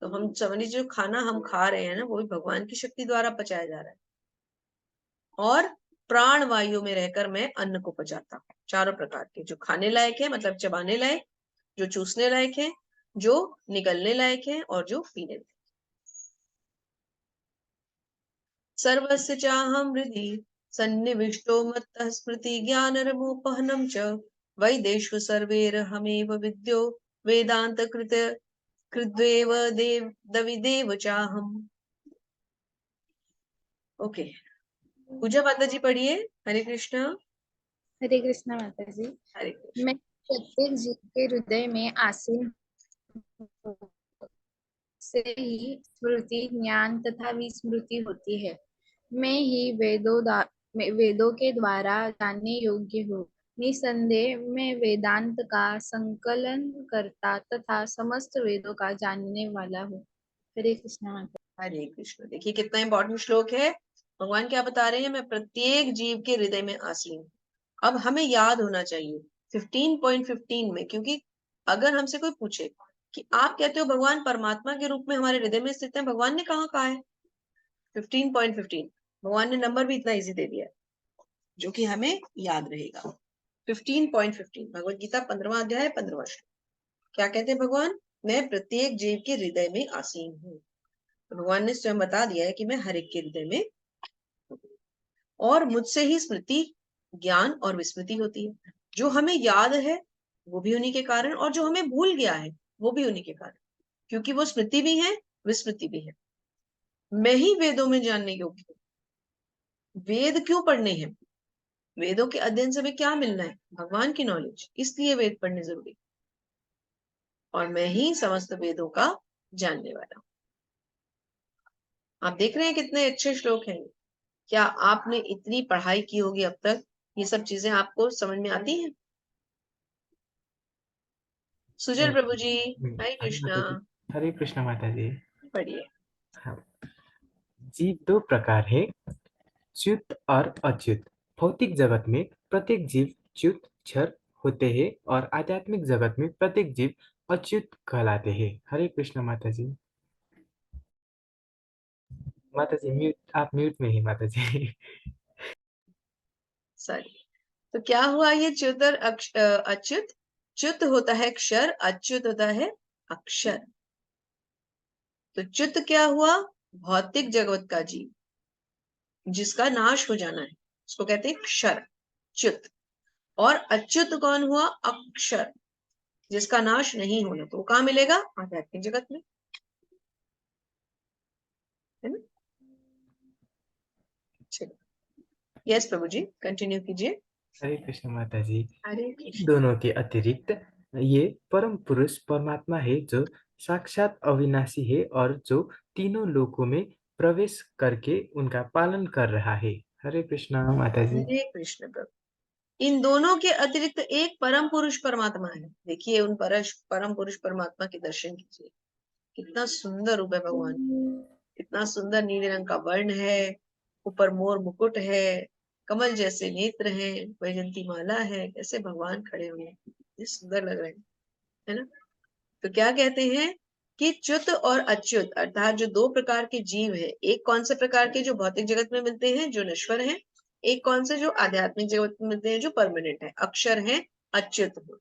तो हम समझ, जो खाना हम खा रहे हैं ना, वो भी भगवान की शक्ति द्वारा पचाया जा रहा है। और प्राण वायु में रहकर मैं अन्न को पचाता हूँ, चारों प्रकार के, जो खाने लायक है मतलब चबाने लायक, जो चूसने लायक है, जो निगलने लायक है, और जो पीने लायक। सर्वस्य चाहं हृदि सन्निविष्टो मत्तः स्मृति ज्ञानरमोपहनं च वैदेषु सर्वैरहमेव विद्यो वेदांत कृद्वेव दविदेव चाहम्। ओके, पूजा माता जी पढ़िए। हरे कृष्णा। हरे कृष्णा माता जी। हरे कृष्ण। मैं प्रत्येक जीव के हृदय में आसीन से ही स्मृति, ज्ञान तथा विस्मृति होती है। मैं ही वेदों के द्वारा जानने योग्य हूँ। निसंदेह मैं वेदांत का संकलन करता तथा समस्त वेदों का जानने वाला हूँ। हरे कृष्णा माता। हरे कृष्ण। देखिए कितना इंपॉर्टेंट श्लोक है। भगवान क्या बता रहे हैं, मैं प्रत्येक जीव के हृदय में आसीन हूँ। अब हमें याद होना चाहिए 15.15 में, क्योंकि अगर हमसे कोई पूछे कि आप कहते हो भगवान परमात्मा के रूप में हमारे हृदय में स्थित है, भगवान ने कहाँ कहा है? 15.15, भगवान ने नंबर भी इतना इजी दे दिया है जो कि हमें याद रहेगा। 15.15 भगवत गीता 15वां अध्याय 15वां श्लोक। क्या कहते हैं भगवान? मैं प्रत्येक जीव के हृदय में आसीन हूँ। भगवान ने स्वयं बता दिया है कि मैं हर एक के हृदय में हूँ। और मुझसे ही स्मृति, ज्ञान और विस्मृति होती है। जो हमें याद है वो भी उन्हीं के कारण, और जो हमें भूल गया है वो भी उन्हीं के कारण, क्योंकि वो स्मृति भी है, विस्मृति भी है। मैं ही वेदों में जानने योग्य हूँ। वेद क्यों पढ़ने हैं? वेदों के अध्ययन से हमें क्या मिलना है? भगवान की नॉलेज, इसलिए वेद पढ़ने जरूरी। और मैं ही समस्त वेदों का जानने वाला हूँ। आप देख रहे हैं कितने अच्छे श्लोक हैं। क्या आपने इतनी पढ़ाई की होगी अब तक, ये सब चीजें आपको समझ में आती हैं? सुजल प्रभु जी, हरे हरे कृष्णा। माता जी। हरे कृष्ण माता जी। पढ़िए। हाँ, जीव 2 प्रकार है, च्युत और अच्युत। भौतिक जगत में प्रत्येक जीव च्युत क्षर होते हैं और आध्यात्मिक जगत में प्रत्येक जीव अच्युत कहलाते हैं। हरे कृष्ण माता जी। माता जी म्यूट, आप म्यूट में ही माता जी। सॉरी। तो क्या हुआ ये च्युत और अच्युत? च्युत होता है क्षर, अच्युत होता है अक्षर। तो च्युत क्या हुआ? भौतिक जगत का जीव जिसका नाश हो जाना है, उसको कहते हैं क्षर, च्युत। और अच्युत कौन हुआ? अक्षर, जिसका नाश नहीं होना। तो वो कहाँ मिलेगा? आध्यात्मिक जगत में, है ना? यस प्रभु जी, कंटिन्यू कीजिए। हरे कृष्ण माता जी। हरे इन कृष्ण। दोनों के अतिरिक्त ये परम पुरुष परमात्मा है जो साक्षात अविनाशी है और जो तीनों लोकों में प्रवेश करके उनका पालन कर रहा है। हरे कृष्ण माता जी। हरे कृष्ण प्रभु। इन दोनों के अतिरिक्त एक परम पुरुष परमात्मा है। देखिए उन परम पुरुष परमात्मा के दर्शन कीजिए। कितना सुंदर रूप है भगवान, कितना सुंदर नीले रंग का वर्ण है, ऊपर मोर मुकुट है, कमल जैसे नेत्र हैं, वैजंती माला है, कैसे भगवान खड़े हुए हैं, कितने सुंदर लग रहे हैं, है ना। तो क्या कहते हैं कि च्युत और अच्युत अर्थात जो दो प्रकार के जीव है, एक कौन से प्रकार के जो भौतिक जगत में मिलते हैं जो नश्वर हैं, एक कौन से जो आध्यात्मिक जगत में मिलते हैं जो परमानेंट है, अक्षर है, अच्युत है।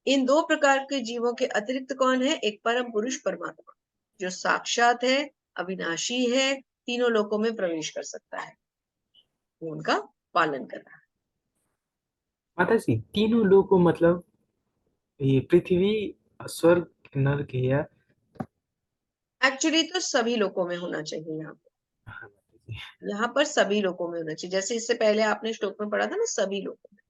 इन दो प्रकार के जीवों के अतिरिक्त कौन है? एक परम पुरुष परमात्मा जो साक्षात है, अविनाशी है, तीनों लोकों में प्रवेश कर सकता है, वो उनका पालन कर रहा माता जी तीनों लोगों मतलब ये पृथ्वी स्वर्ग नरक या। है। एक्चुअली तो सभी लोकों में होना चाहिए यहाँ पे, हाँ माता जी। यहाँ पर सभी लोकों में होना चाहिए, जैसे इससे पहले आपने श्लोक में पढ़ा था ना, सभी लोगों में।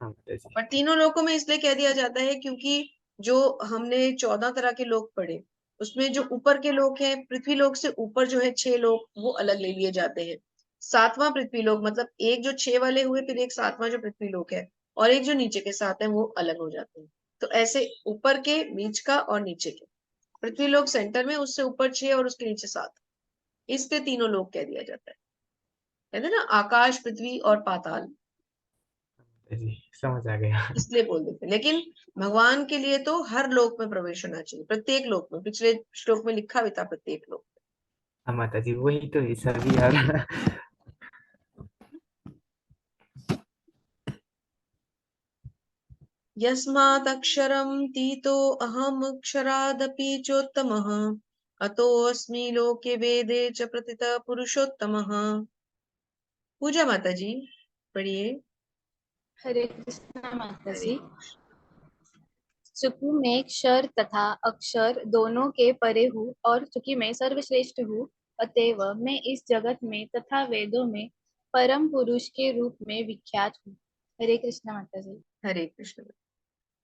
हाँ माता जी। पर तीनों लोकों में इसलिए कह दिया जाता है क्योंकि जो हमने 14 तरह के लोक पढ़े, उसमें जो ऊपर के लोक हैं, पृथ्वी लोक से ऊपर जो है 6 लोक, वो अलग ले लिए जाते हैं। सातवां पृथ्वी लोक मतलब एक जो 6 वाले हुए, फिर एक सातवां जो पृथ्वी लोक है, और एक जो नीचे के 7 है वो अलग हो जाते हैं। तो ऐसे ऊपर के, बीच का और नीचे के, पृथ्वी लोक सेंटर में, उससे ऊपर 6 और उसके नीचे 7, इसलिए तीनों लोक कह दिया जाता है। कहते हैं ना आकाश, पृथ्वी और पाताल, माता जी समझ आ गया। इसलिए बोल देते हैं। लेकिन भगवान के लिए तो हर लोक में प्रवेश होना चाहिए, प्रत्येक लोक में, पिछले श्लोक में लिखा भी था प्रत्येक लोक। हाँ माता जी वही तो ये सभी और। यस्मादक्षरं तीतो अहमक्षरादपि चोत्तमः, अतोऽस्मि लोके वेदे च प्रतितः पुरुषोत्तमः। पूजा माता जी पढ़िए। हरे कृष्ण माता हरे जी। चूंकि मैं क्षर तथा अक्षर दोनों के परे हूँ और चूंकि मैं सर्वश्रेष्ठ हूँ, अतएव मैं इस जगत में तथा वेदों में परम पुरुष के रूप में विख्यात हूँ। हरे कृष्ण माता जी। हरे कृष्ण।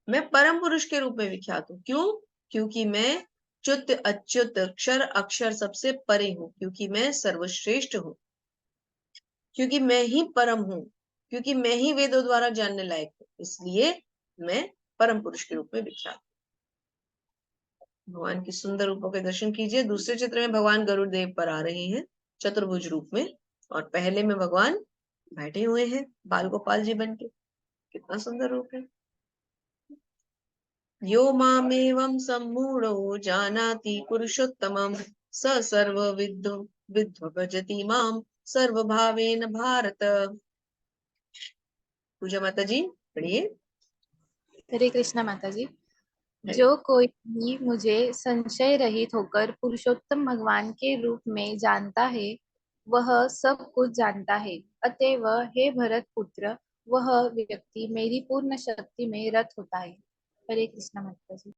मैं परम पुरुष के रूप में विख्यात हूँ, क्यों? क्योंकि मैं च्युत अच्युत क्षर अक्षर सबसे परे हूँ, क्योंकि मैं सर्वश्रेष्ठ हूँ, क्योंकि मैं ही परम हूँ, क्योंकि मैं ही वेदों द्वारा जानने लायक हूँ, इसलिए मैं परम पुरुष के रूप में विख्यात हूँ। भगवान की सुंदर रूपों के दर्शन कीजिए। दूसरे चित्र में भगवान गरुड़ देव पर आ रहे हैं चतुर्भुज रूप में, और पहले में भगवान बैठे हुए हैं बाल गोपाल जी बन के। कितना सुंदर रूप है। यो मामेवं सम्मूढ़ो जानाति पुरुषोत्तमं स सर्वविद् विद्व भजति मां सर्वभावेन भारत। पूजा माता जी पढ़िए। हरे कृष्ण माता जी। हरे। जो कोई भी मुझे संशय रहित होकर पुरुषोत्तम भगवान के रूप में जानता है, वह सब कुछ जानता है। अतएव हे भरत पुत्र, वह व्यक्ति मेरी पूर्ण शक्ति में रत होता है। हरे कृष्ण माता जी।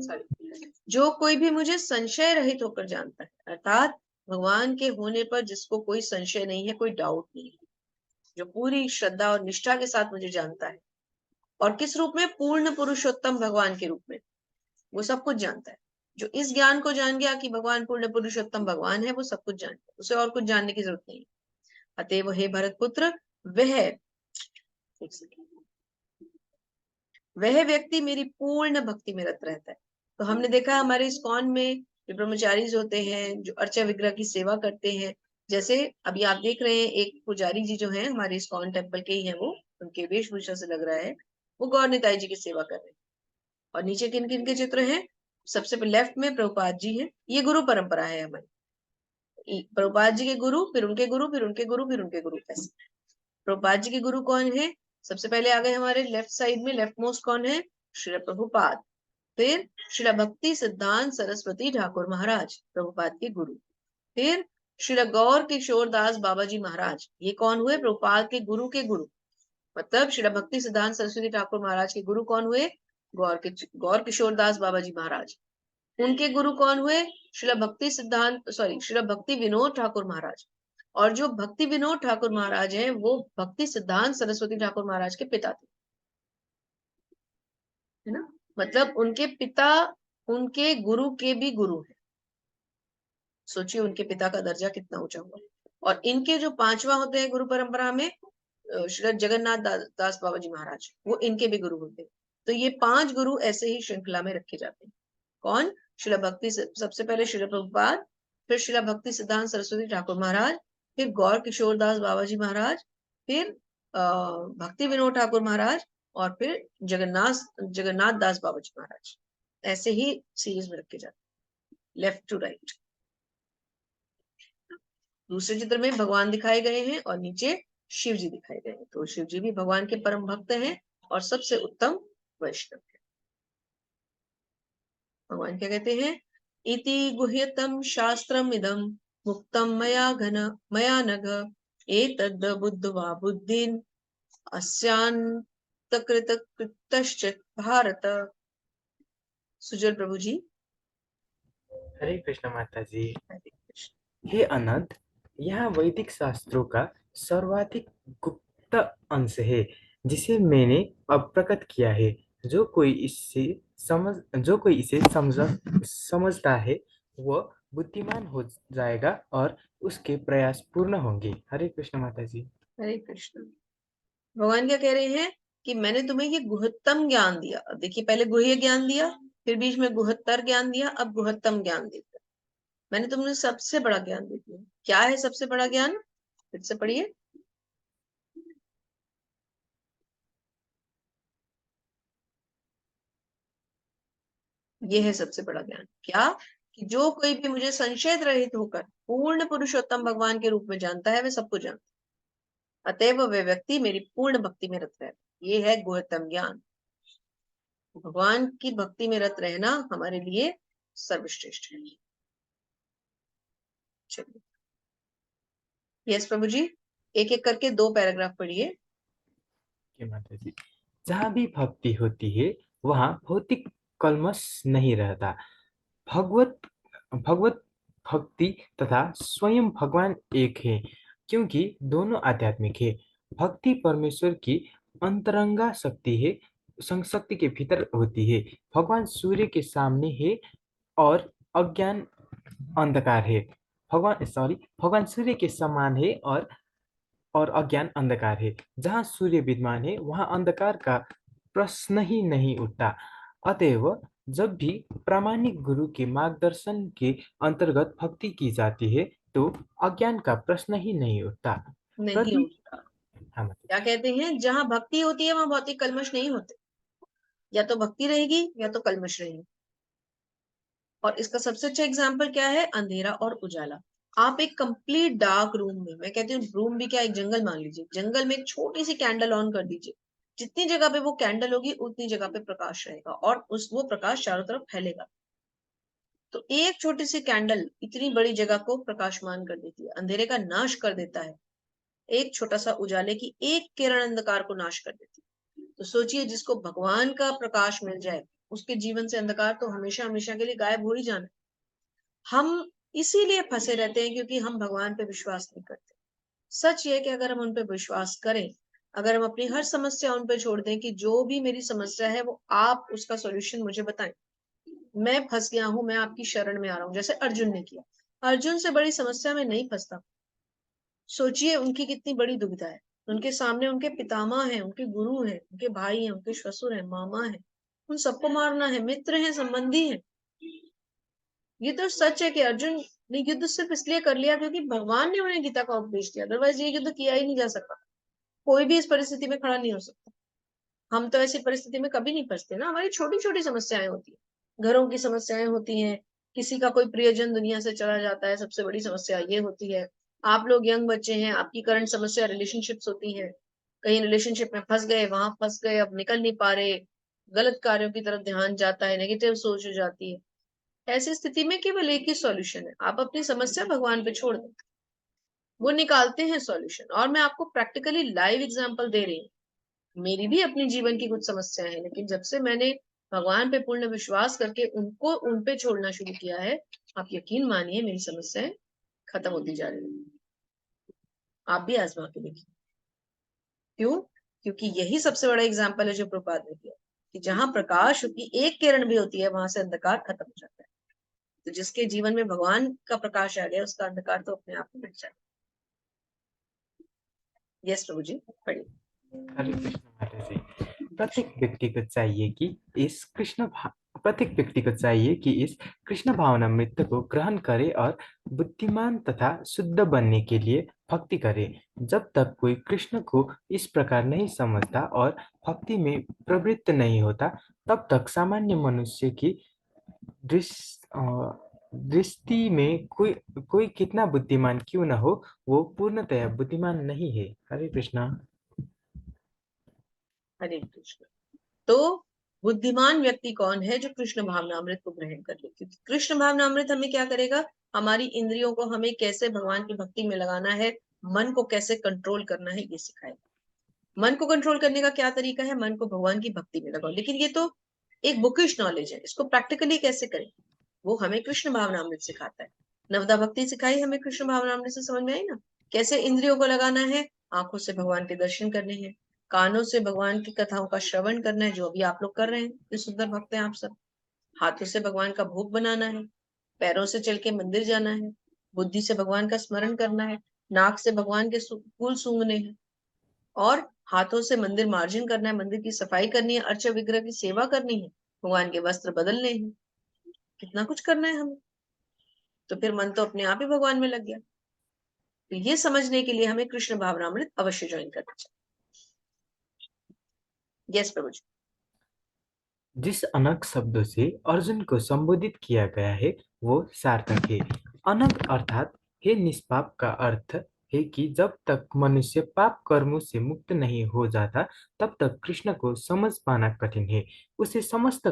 सॉरी। जो कोई भी मुझे संशय रहित होकर जानता है, अर्थात भगवान के होने पर जिसको कोई संशय नहीं है, कोई डाउट नहीं है, जो पूरी श्रद्धा और निष्ठा के साथ मुझे जानता है, और किस रूप में? पूर्ण पुरुषोत्तम भगवान के रूप में, वो सब कुछ जानता है। जो इस ज्ञान को जान गया कि भगवान पूर्ण पुरुषोत्तम भगवान है, वो सब कुछ जानता है, उसे और कुछ जानने की जरूरत नहीं। अतएव हे भरत पुत्र, वह एक सेकंड, वह व्यक्ति मेरी पूर्ण भक्ति में रत रहता है। तो हमने देखा हमारे इस्कॉन में जो ब्रह्मचारीज होते हैं, जो अर्चा विग्रह की सेवा करते हैं, जैसे अभी आप देख रहे हैं एक पुजारी जी जो हैं हमारे इस्कॉन टेम्पल के ही हैं, वो उनके वेशभूषा से लग रहा है वो गौर निताई जी की सेवा कर रहे हैं। और नीचे किन किन के चित्र हैं? सबसे लेफ्ट में प्रभुपाद जी हैं। ये गुरु परंपरा है हमारी, प्रभुपाद जी के गुरु, फिर उनके गुरु, फिर उनके गुरु, फिर उनके गुरु, ऐसे। प्रभुपाद जी के गुरु कौन है? सबसे पहले आ गए हमारे लेफ्ट साइड में, लेफ्ट मोस्ट कौन है? श्री प्रभुपाद। फिर श्रील भक्ति सिद्धांत सरस्वती ठाकुर महाराज, प्रभुपाद के गुरु। फिर श्रील गौर किशोर दास बाबा जी महाराज, ये कौन हुए? प्रभुपाद के गुरु। मतलब श्रील भक्ति सिद्धांत सरस्वती ठाकुर महाराज के गुरु कौन हुए? गौर किशोर दास बाबा जी महाराज। उनके गुरु कौन हुए? श्रील भक्ति विनोद ठाकुर महाराज। और जो भक्ति विनोद ठाकुर महाराज हैं वो भक्ति सिद्धांत सरस्वती ठाकुर महाराज के पिता थे, है ना। मतलब उनके पिता उनके गुरु के भी गुरु हैं। सोचिए उनके पिता का दर्जा कितना ऊंचा हुआ। और इनके जो पांचवा होते हैं गुरु परंपरा में श्री जगन्नाथ दास बाबा जी महाराज, वो इनके भी गुरु होते हैं। तो ये 5 गुरु ऐसे ही श्रृंखला में रखे जाते हैं। कौन? शिला भक्ति, सबसे पहले शिला प्रभुपाद, फिर शिला भक्ति सिद्धांत सरस्वती ठाकुर महाराज, फिर गौर किशोर दास बाबा जी महाराज, फिर भक्ति विनोद ठाकुर महाराज, और फिर जगन्नाथ दास बाबा जी महाराज। ऐसे ही सीरीज में रखे जाते हैं, लेफ्ट टू राइट। दूसरे चित्र में भगवान दिखाए गए हैं और नीचे शिव जी दिखाए गए हैं। तो शिव जी भी भगवान के परम भक्त हैं और सबसे उत्तम वैष्णव है। भगवान क्या कहते हैं? इति गुह्यतम शास्त्रम इदम मुक्तम मया नघ एतद् बुद्ध्वा बुद्धिन अस्यान्तकृत कृतश्चित् भारत। सुजल प्रभु जी। हरे कृष्ण माता जी। हे अनंत, यह वैदिक शास्त्रों का सर्वाधिक गुप्त अंश है जिसे मैंने अब प्रकट किया है। जो कोई इसे समझता है वह बुद्धिमान हो जाएगा और उसके प्रयास पूर्ण होंगे। हरे कृष्ण माता जी। हरे कृष्ण। भगवान क्या कह रहे हैं कि मैंने तुम्हें ये गुहत्तम ज्ञान दिया। अब देखिए, पहले गुह्य ज्ञान दिया, फिर बीच में गुहत्तर ज्ञान दिया, अब गुहत्तम ज्ञान देता। मैंने तुमने सबसे बड़ा ज्ञान दे दिया। क्या है सबसे बड़ा ज्ञान? फिर से पढ़िए। ये है सबसे बड़ा ज्ञान। क्या? कि जो कोई भी मुझे संशय रहित होकर पूर्ण पुरुषोत्तम भगवान के रूप में जानता है, वह सब कुछ जानता है। अतएव वह व्यक्ति मेरी पूर्ण भक्ति में रत है। ये है गुहत्तम ज्ञान। भगवान की भक्ति में रत रहना हमारे लिए सर्वश्रेष्ठ है। चलिए, यस प्रभु जी, एक एक करके 2 पैराग्राफ पढ़िए। माता जी, जहाँ भी भक्ति होती है वहाँ भौतिक कलमश नहीं रहता। भगवत भगवत भक्ति तथा स्वयं भगवान एक है, क्योंकि दोनों आध्यात्मिक है। भक्ति परमेश्वर की अंतरंगा शक्ति है, शक्ति के भीतर होती है। भगवान सूर्य के सामने है और अज्ञान अंधकार है। भगवान सूर्य के समान है और अज्ञान अंधकार है। जहाँ सूर्य विद्यमान है वहाँ अंधकार का प्रश्न ही नहीं उठता। अतएव जब भी प्रामाणिक गुरु के मार्गदर्शन के अंतर्गत भक्ति की जाती है तो अज्ञान का प्रश्न ही नहीं उठता। नहीं उठता। हाँ, क्या कहते हैं? जहाँ भक्ति होती है वहां भौतिक कलमश नहीं होते। या तो भक्ति रहेगी या तो कलमश रहेगी। और इसका सबसे अच्छा एग्जाम्पल क्या है? अंधेरा और उजाला। आप एक कंप्लीट डार्क रूम में, मैं कहती हूँ रूम भी क्या, एक जंगल मान लीजिए, जंगल में एक छोटी सी कैंडल ऑन कर दीजिए। जितनी जगह पे वो कैंडल होगी उतनी जगह पे प्रकाश रहेगा और वो प्रकाश चारों तरफ फैलेगा। तो एक छोटी सी कैंडल इतनी बड़ी जगह को प्रकाशमान कर देती है, अंधेरे का नाश कर देता है। एक छोटा सा उजाले की एक किरण अंधकार को नाश कर देती है। तो सोचिए, जिसको भगवान का प्रकाश मिल जाए उसके जीवन से अंधकार तो हमेशा हमेशा के लिए गायब हो ही जाना। हम इसीलिए फंसे रहते हैं क्योंकि हम भगवान पे विश्वास नहीं करते। सच ये कि अगर हम उन पे विश्वास करें, अगर हम अपनी हर समस्या उन पे छोड़ दें कि जो भी मेरी समस्या है वो आप उसका सॉल्यूशन मुझे बताएं, मैं फंस गया हूं, मैं आपकी शरण में आ रहा हूं, जैसे अर्जुन ने किया। अर्जुन से बड़ी समस्या में नहीं फंसता। सोचिए उनकी कितनी बड़ी दुविधा है। उनके सामने उनके पितामह हैं, उनके गुरु हैं, उनके भाई हैं, उनके ससुर हैं, मामा हैं, उन सबको मारना है, मित्र हैं, संबंधी हैं। ये तो सच है कि अर्जुन ने युद्ध सिर्फ इसलिए कर लिया क्योंकि भगवान ने उन्हें गीता का उपदेश दिया। अदरवाइज ये युद्ध किया ही नहीं जा सकता। कोई भी इस परिस्थिति में खड़ा नहीं हो सकता। हम तो ऐसी परिस्थिति में कभी नहीं फंसते ना। हमारी छोटी छोटी समस्याएं होती है, घरों की समस्याएं होती हैं, किसी का कोई प्रियजन दुनिया से चला जाता है, सबसे बड़ी समस्या ये होती है। आप लोग यंग बच्चे हैं, आपकी करंट समस्या रिलेशनशिप्स होती है। कहीं रिलेशनशिप में फंस गए, वहां फंस गए, अब निकल नहीं पा रहे, गलत कार्यों की तरफ ध्यान जाता है, नेगेटिव सोच हो जाती है। ऐसी स्थिति में केवल एक ही सॉल्यूशन है, आप अपनी समस्या भगवान पे छोड़ दें, वो निकालते हैं सॉल्यूशन। और मैं आपको प्रैक्टिकली लाइव एग्जांपल दे रही हूँ। मेरी भी अपनी जीवन की कुछ समस्याएं हैं, लेकिन जब से मैंने भगवान पे पूर्ण विश्वास करके उनको उन पे छोड़ना शुरू किया है, आप यकीन मानिए मेरी समस्याएं खत्म होती जा रही है। आप भी आजमा के देखिए। क्यों? क्योंकि यही सबसे बड़ा एग्जाम्पल है जो प्रभुपाद ने दिया कि जहां प्रकाश की एक किरण भी होती है वहां से अंधकार खत्म हो जाता है। तो जिसके जीवन में भगवान का प्रकाश आ गया उसका अंधकार तो अपने आप ही मिट जाए। यस प्रभु जी, पढ़िए। हरे कृष्ण माता जी। प्रत्येक व्यक्ति को चाहिए कि इस प्रत्येक व्यक्ति को चाहिए कि इस कृष्ण भावनामृत को ग्रहण करे और बुद्धिमान तथा शुद्ध बनने के लिए भक्ति करे। जब तक कोई कृष्ण को इस प्रकार नहीं समझता और भक्ति में प्रवृत्त नहीं होता, तब तक सामान्य मनुष्य की दृष्टि में कोई कोई कितना बुद्धिमान क्यों न हो, वो पूर्णतया बुद्धिमान नहीं है। हरे कृष्णा। हरे कृष्ण। तो बुद्धिमान व्यक्ति कौन है? जो कृष्ण भावनामृत को ग्रहण कर ले। क्योंकि कृष्ण भावनामृत हमें क्या करेगा? हमारी इंद्रियों को हमें कैसे भगवान की भक्ति में लगाना है, मन को कैसे कंट्रोल करना है, ये सिखाएगा। मन को कंट्रोल करने का क्या तरीका है? मन को भगवान की भक्ति में लगाओ। लेकिन ये तो एक बुकिश नॉलेज है, इसको प्रैक्टिकली कैसे करें वो हमें कृष्ण भावनामृत सिखाता है। नवदा भक्ति सिखाई हमें कृष्ण भावनामृत से, समझ में आई ना? कैसे इंद्रियों को लगाना है? आंखों से भगवान के दर्शन करने हैं, कानों से भगवान की कथाओं का श्रवण करना है, जो अभी आप लोग कर रहे हैं, इतने सुंदर भक्त हैं आप सब। हाथों से भगवान का भोग बनाना है, पैरों से चल के मंदिर जाना है, बुद्धि से भगवान का स्मरण करना है, नाक से भगवान के फूल सूंघने हैं, और हाथों से मंदिर मार्जन करना है, मंदिर की सफाई करनी है, अर्च विग्रह की सेवा करनी है, भगवान के वस्त्र बदलने हैं। कितना कुछ करना है हमें। तो फिर मन तो अपने आप ही भगवान में लग गया। तो ये समझने के लिए हमें कृष्ण भावनामृत अवश्य ज्वाइन करना चाहिए। यस प्रभु जी। जिस अनक शब्दों से अर्जुन को संबोधित किया गया है वो सार्थक है। अनक अर्थात हे निष्पाप का अर्थ है कि जब तक मनुष्य पाप कर्मों से मुक्त नहीं हो जाता, तब तक कृष्ण को समझ पाना कठिन है। उसे समस्त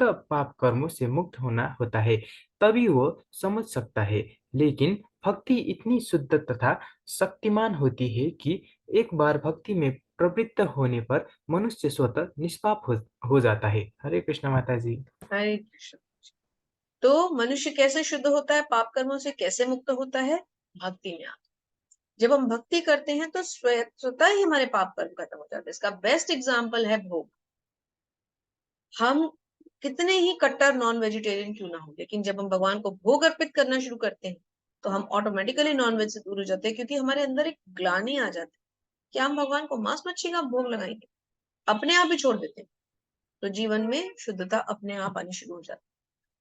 पाप कर्मों से मुक्त होना होता है, तभी वो समझ सकता है। लेकिन भक्ति इतनी शुद्ध तथा शक्तिमान होती है कि एक बार भक्ति में प्रवृत्त होने पर मनुष्य स्वतः निष्पाप हो जाता है। हरे कृष्ण माता जी। हरे कृष्ण। तो मनुष्य कैसे शुद्ध होता है, पाप कर्मों से कैसे मुक्त होता है? भक्ति में आकर। जब हम भक्ति करते हैं तो स्वतः ही हमारे पाप कर्म खत्म हो जाते हैं। इसका बेस्ट एग्जाम्पल है भोग। हम कितने ही कट्टर नॉन वेजिटेरियन क्यों ना हो, लेकिन जब हम भगवान को भोग अर्पित करना शुरू करते हैं तो हम ऑटोमेटिकली नॉन वेज से दूर हो जाते हैं, क्योंकि हमारे अंदर एक ग्लानि आ जाती है कि हम भगवान को मांस मच्छी का भोग लगाएंगे, अपने आप ही छोड़ देते हैं। तो जीवन में शुद्धता अपने आप आनी शुरू हो जाती है।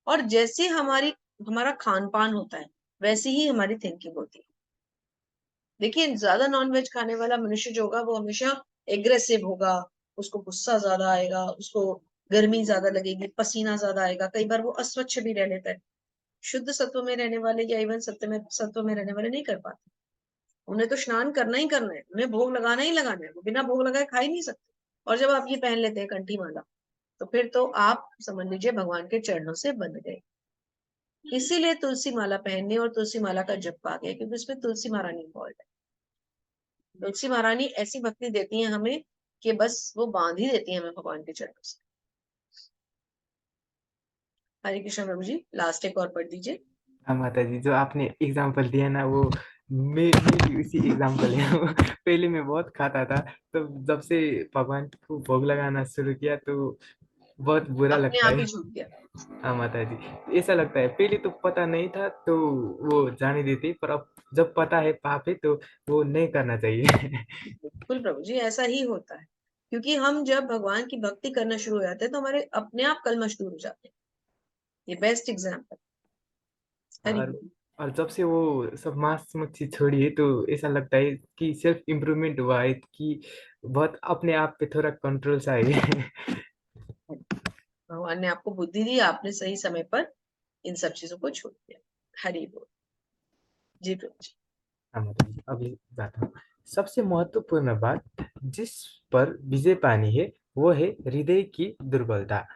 और जैसे हमारा खान पान होता है, वैसी ही हमारी थिंकिंग होती है। देखिए, ज्यादा नॉनवेज खाने वाला मनुष्य जो होगा वो हमेशा एग्रेसिव होगा, उसको गुस्सा ज्यादा आएगा, उसको गर्मी ज्यादा लगेगी, पसीना ज्यादा आएगा, कई बार वो अस्वच्छ भी रह लेता है। शुद्ध सत्व में रहने वाले या इवन सत्व में रहने वाले नहीं कर पाते। उन्हें तो स्नान करना ही करना है, उन्हें भोग लगाना ही लगाना है, वो बिना भोग लगाए खा ही नहीं सकते। और जब आप ये पहन लेते हैं कंठी माला, तो फिर तो आप समझ लीजिए भगवान के चरणों से बंध गए। इसीलिए तुलसी माला पहनने और तुलसी माला का जप आ गया, क्योंकि उसमें तुलसी महारानी इन्वॉल्व है। तुलसी महारानी ऐसी भक्ति देती है हमें कि बस वो बांध ही देती है हमें भगवान के चरणों से। हरे कृष्ण प्रभु जी, लास्ट एक और पढ़ दीजिए। हाँ माता जी, जो आपने एग्जाम्पल दिया ना वो मैं भी उसी एग्जाम्पल है। पहले मैं बहुत खाता था, तो जब से भगवान को भोग लगाना शुरू किया तो बहुत बुरा अपने लगता आप है। ही छूट गया। हाँ माता जी, ऐसा लगता है पहले तो पता नहीं था तो वो जाने देते, पर अब जब पता है पाप है तो वो नहीं करना चाहिए। बिल्कुल प्रभु जी, ऐसा ही होता है। क्योंकि हम जब भगवान की भक्ति करना शुरू हो जाते हैं तो हमारे अपने आप कलमश दूर हो जाते हैं। ये बेस्ट एग्जाम्पल। हरि और बोल। और जब से वो सब मांस मच्छी छोड़ी है तो ऐसा लगता है कि सेल्फ इम्प्रूवमेंट हुआ है, कि बहुत अपने आप पे थोड़ा कंट्रोल सा है। भगवान ने आपको बुद्धि दी, आपने सही समय पर इन सब चीजों को छोड़ दिया। हरि बोल। जी प्रभु जी। हाँ माता जी, अभी जाता हूँ। सबसे महत्वपूर्ण बात जिस पर विजय पानी है वो है हृदय की दुर्बलता।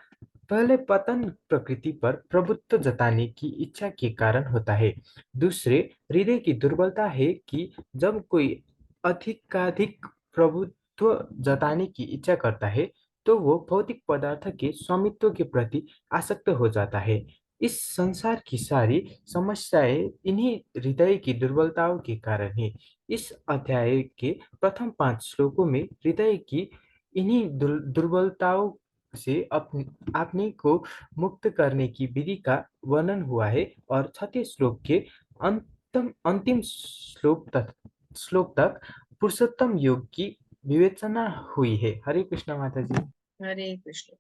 पहले पतन प्रकृति पर प्रभुत्व जताने की इच्छा के कारण होता है। दूसरे, हृदय की दुर्बलता है कि जब कोई अधिकाधिक प्रभुत्व जताने की इच्छा करता है तो वो भौतिक पदार्थ के स्वामित्व के प्रति आसक्त हो जाता है। इस संसार की सारी समस्याएं इन्हीं हृदय की दुर्बलताओं के कारण है। इस अध्याय के प्रथम 5 श्लोकों में हृदय की इन्हीं दुर्बलताओं से अपने को मुक्त करने की विधि का वर्णन हुआ है और 36 श्लोक के अंतिम श्लोक तक पुरुषोत्तम योग की विवेचना हुई है। हरे कृष्णा माता जी। हरे कृष्ण।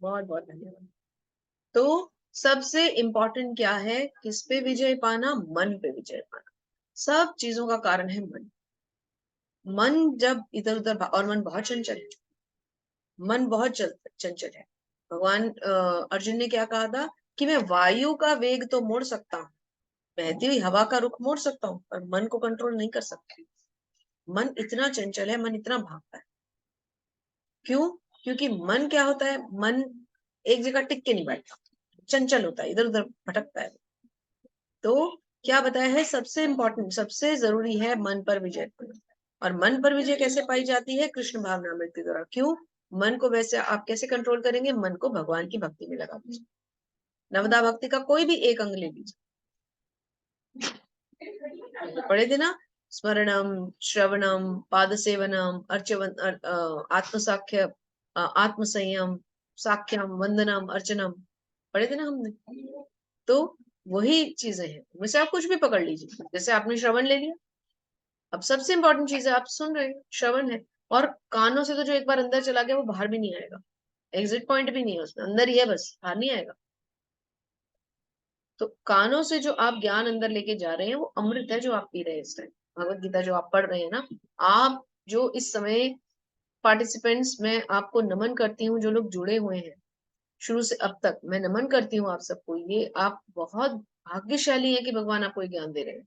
बहुत बहुत धन्यवाद। तो सबसे इम्पोर्टेंट क्या है, किस पे विजय पाना? मन पे विजय पाना। सब चीजों का कारण है मन। मन जब इधर उधर, और मन बहुत चंचल है, मन बहुत चंचल है। भगवान अर्जुन ने क्या कहा था कि मैं वायु का वेग तो मोड़ सकता हूँ, बहती हुई हवा का रुख मोड़ सकता हूँ, पर मन को कंट्रोल नहीं कर सकता। मन इतना चंचल है, मन इतना भागता है। क्यों? क्योंकि मन क्या होता है, मन एक जगह टिक के नहीं बैठता, चंचल होता है, इधर उधर भटकता है। तो क्या बताया है, सबसे इंपॉर्टेंट, सबसे जरूरी है मन पर विजय पाना। और मन पर विजय कैसे पाई जाती है? कृष्ण भावनामृत के द्वारा। क्यों? मन को वैसे आप कैसे कंट्रोल करेंगे? मन को भगवान की भक्ति में लगा दीजिए। नवदा भक्ति का कोई भी एक अंग ले लीजिए, पढ़े थे ना, स्मरणम, श्रवणम, पाद सेवनम, आत्मसाख्य, आत्मसंयम, साख्यम, वंदनम, अर्चनम, पढ़े थे ना हमने। तो वही चीजें हैं, वैसे आप कुछ भी पकड़ लीजिए। जैसे आपने श्रवण ले लिया, अब सबसे इंपॉर्टेंट चीज है, आप सुन रहे हो, श्रवण है। और कानों से तो जो एक बार अंदर चला गया वो बाहर भी नहीं आएगा, एग्जिट पॉइंट भी नहीं है उसमें, अंदर ही है बस, बाहर नहीं आएगा। तो कानों से जो आप ज्ञान अंदर लेके जा रहे हैं वो अमृत है जो आप पी रहे हैं इस टाइम। भगवत गीता जो आप पढ़ रहे हैं ना, आप जो इस समय पार्टिसिपेंट्स, मैं आपको नमन करती हूँ, जो लोग जुड़े हुए हैं शुरू से अब तक, मैं नमन करती हूँ आप सबको। ये आप बहुत भाग्यशाली है कि भगवान आपको ये ज्ञान दे रहे हैं।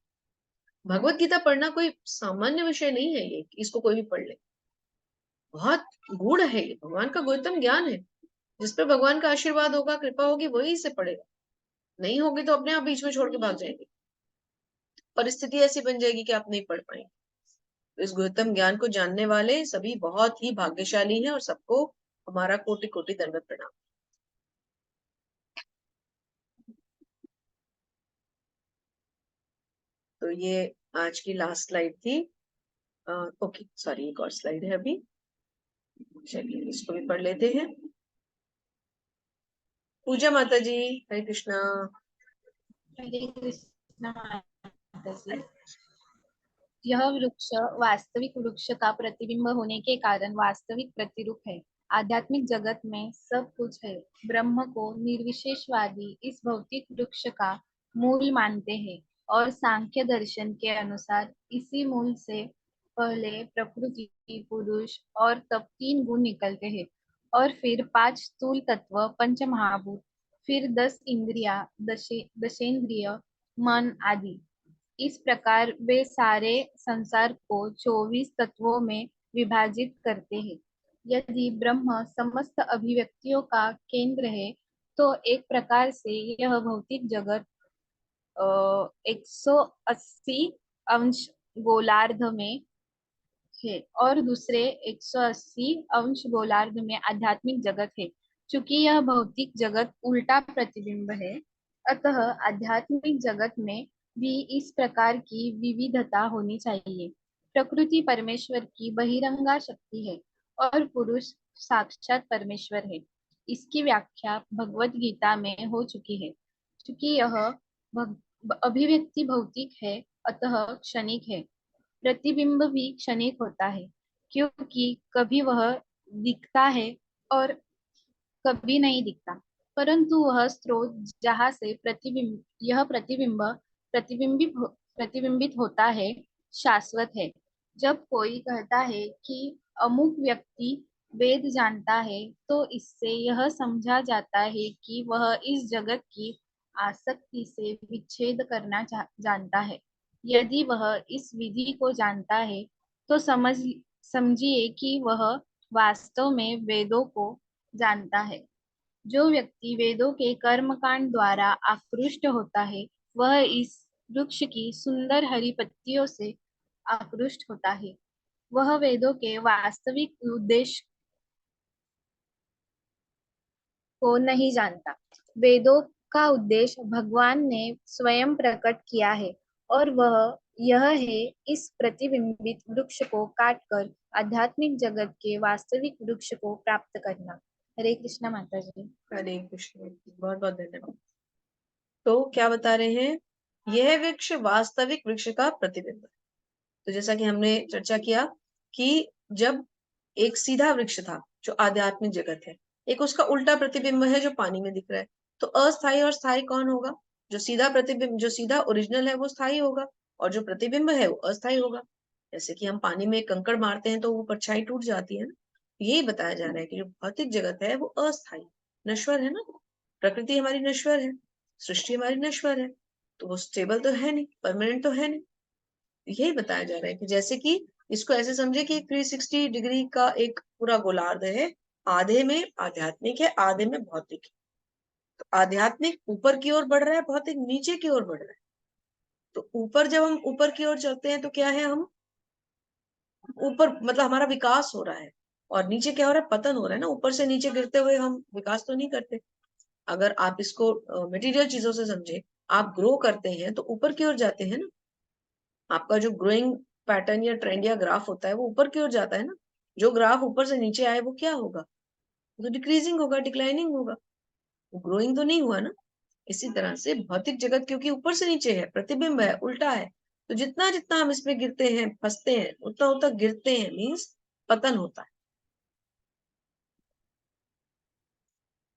भगवत गीता पढ़ना कोई सामान्य विषय नहीं है, ये इसको कोई भी पढ़ ले, बहुत गूढ़ है ये, भगवान का गुरुतम ज्ञान है। जिस पर भगवान का आशीर्वाद होगा, कृपा होगी, वही इसे पढ़ेगा। नहीं होगी तो अपने आप बीच में छोड़ के भाग जाएंगे, परिस्थिति ऐसी बन जाएगी कि आप नहीं पढ़ पाएंगे। तो इस गुरुतम ज्ञान को जानने वाले सभी बहुत ही भाग्यशाली हैं, और सबको हमारा कोटि कोटि दंडवत प्रणाम। तो ये आज की लास्ट स्लाइड थी। ओके, सॉरी, एक और स्लाइड है अभी, चलिए इसको भी पढ़ लेते हैं। पूजा माता जी, हरे कृष्णा। हरे कृष्णा माता जी। यह वृक्ष वास्तविक वृक्ष का प्रतिबिंब होने के कारण वास्तविक प्रतिरूप है। आध्यात्मिक जगत में सब कुछ है। ब्रह्म को निर्विशेषवादी इस भौतिक वृक्ष का मूल मानते हैं और सांख्य दर्शन के अनुसार इसी मूल से पहले प्रकृति, पुरुष और तब 3 गुण निकलते हैं, और फिर 5 स्थूल तत्व, पंच महाभूत, फिर 10 इंद्रिया, दशेंद्रिय, मन आदि। इस प्रकार वे सारे संसार को 24 तत्वों में विभाजित करते हैं। यदि ब्रह्म समस्त अभिव्यक्तियों का केंद्र है, तो एक प्रकार से यह भौतिक जगत 180 अंश गोलार्ध में है और दूसरे 180 अंश गोलार्ध में आध्यात्मिक जगत है। चूंकि यह भौतिक जगत उल्टा प्रतिबिंब है, अतः आध्यात्मिक जगत में भी इस प्रकार की विविधता होनी चाहिए। प्रकृति परमेश्वर की बहिरंगा शक्ति है और पुरुष साक्षात परमेश्वर है। इसकी व्याख्या भगवत गीता में हो चुकी है। चूंकि यह अभिव्यक्ति भौतिक है, अतः क्षणिक है। प्रतिबिंब भी क्षणिक होता है, क्योंकि कभी वह दिखता है और कभी नहीं दिखता। परंतु वह स्रोत जहाँ से प्रतिबिंबित होता है, शाश्वत है। जब कोई कहता है कि अमुक व्यक्ति वेद जानता है, तो इससे यह समझा जाता है कि वह इस जगत की आसक्ति से विच्छेद करना जानता है। यदि वह इस विधि को जानता है, तो समझिए कि वह वास्तव में वेदों को जानता है। जो व्यक्ति वेदों के कर्मकांड द्वारा आकृष्ट होता है, वह इस वृक्ष की सुंदर हरी पत्तियों से आकृष्ट होता है। वह वेदों के वास्तविक उद्देश्य को नहीं जानता। वेदों का उद्देश्य भगवान ने स्वयं प्रकट किया है और वह यह है इस प्रतिबिंबित वृक्ष को काटकर आध्यात्मिक जगत के वास्तविक वृक्ष को प्राप्त करना। हरे कृष्णा माता जी। हरे कृष्ण, बहुत बहुत धन्यवाद। तो क्या बता रहे हैं, यह वृक्ष वास्तविक वृक्ष का प्रतिबिंब है। तो जैसा कि हमने चर्चा किया कि जब एक सीधा वृक्ष था जो आध्यात्मिक जगत है, एक उसका उल्टा प्रतिबिंब है जो पानी में दिख रहा है, तो अस्थाई और स्थाई कौन होगा? जो सीधा प्रतिबिंब, जो सीधा ओरिजिनल है वो स्थाई होगा, और जो प्रतिबिंब है वो अस्थाई होगा। जैसे कि हम पानी में कंकड़ मारते हैं तो वो परछाई टूट जाती है ना, यही बताया जा रहा है कि जो भौतिक जगत है वो अस्थाई, नश्वर है ना। प्रकृति हमारी नश्वर है, सृष्टि हमारी नश्वर है, तो वो स्टेबल तो है नहीं, परमानेंट तो है नहीं। यही बताया जा रहा है कि जैसे कि इसको ऐसे समझे कि 360 डिग्री का एक पूरा गोलार्ध है, आधे में आध्यात्मिक है, आधे में भौतिक है। तो आध्यात्मिक ऊपर की ओर बढ़ रहा है, भौतिक नीचे की ओर बढ़ रहा है। तो ऊपर, जब हम ऊपर की ओर चलते हैं तो क्या है, हम ऊपर मतलब हमारा विकास हो रहा है, और नीचे क्या हो रहा है, पतन हो रहा है ना। ऊपर से नीचे गिरते हुए हम विकास तो नहीं करते। अगर आप इसको मटेरियल चीजों से समझे, आप ग्रो करते हैं तो ऊपर की ओर जाते हैं ना। आपका जो ग्रोइंग पैटर्न या ट्रेंड या ग्राफ होता है वो ऊपर की ओर जाता है ना। जो ग्राफ ऊपर से नीचे आए वो क्या होगा, वो तो डिक्रीजिंग होगा, डिक्लाइनिंग होगा, वो ग्रोइंग तो नहीं हुआ ना। इसी तरह से भौतिक जगत क्योंकि ऊपर से नीचे है, प्रतिबिंब है, उल्टा है, तो जितना जितना हम इसमें गिरते हैं, फंसते हैं, उतना उतना गिरते हैं, मीन्स पतन होता है।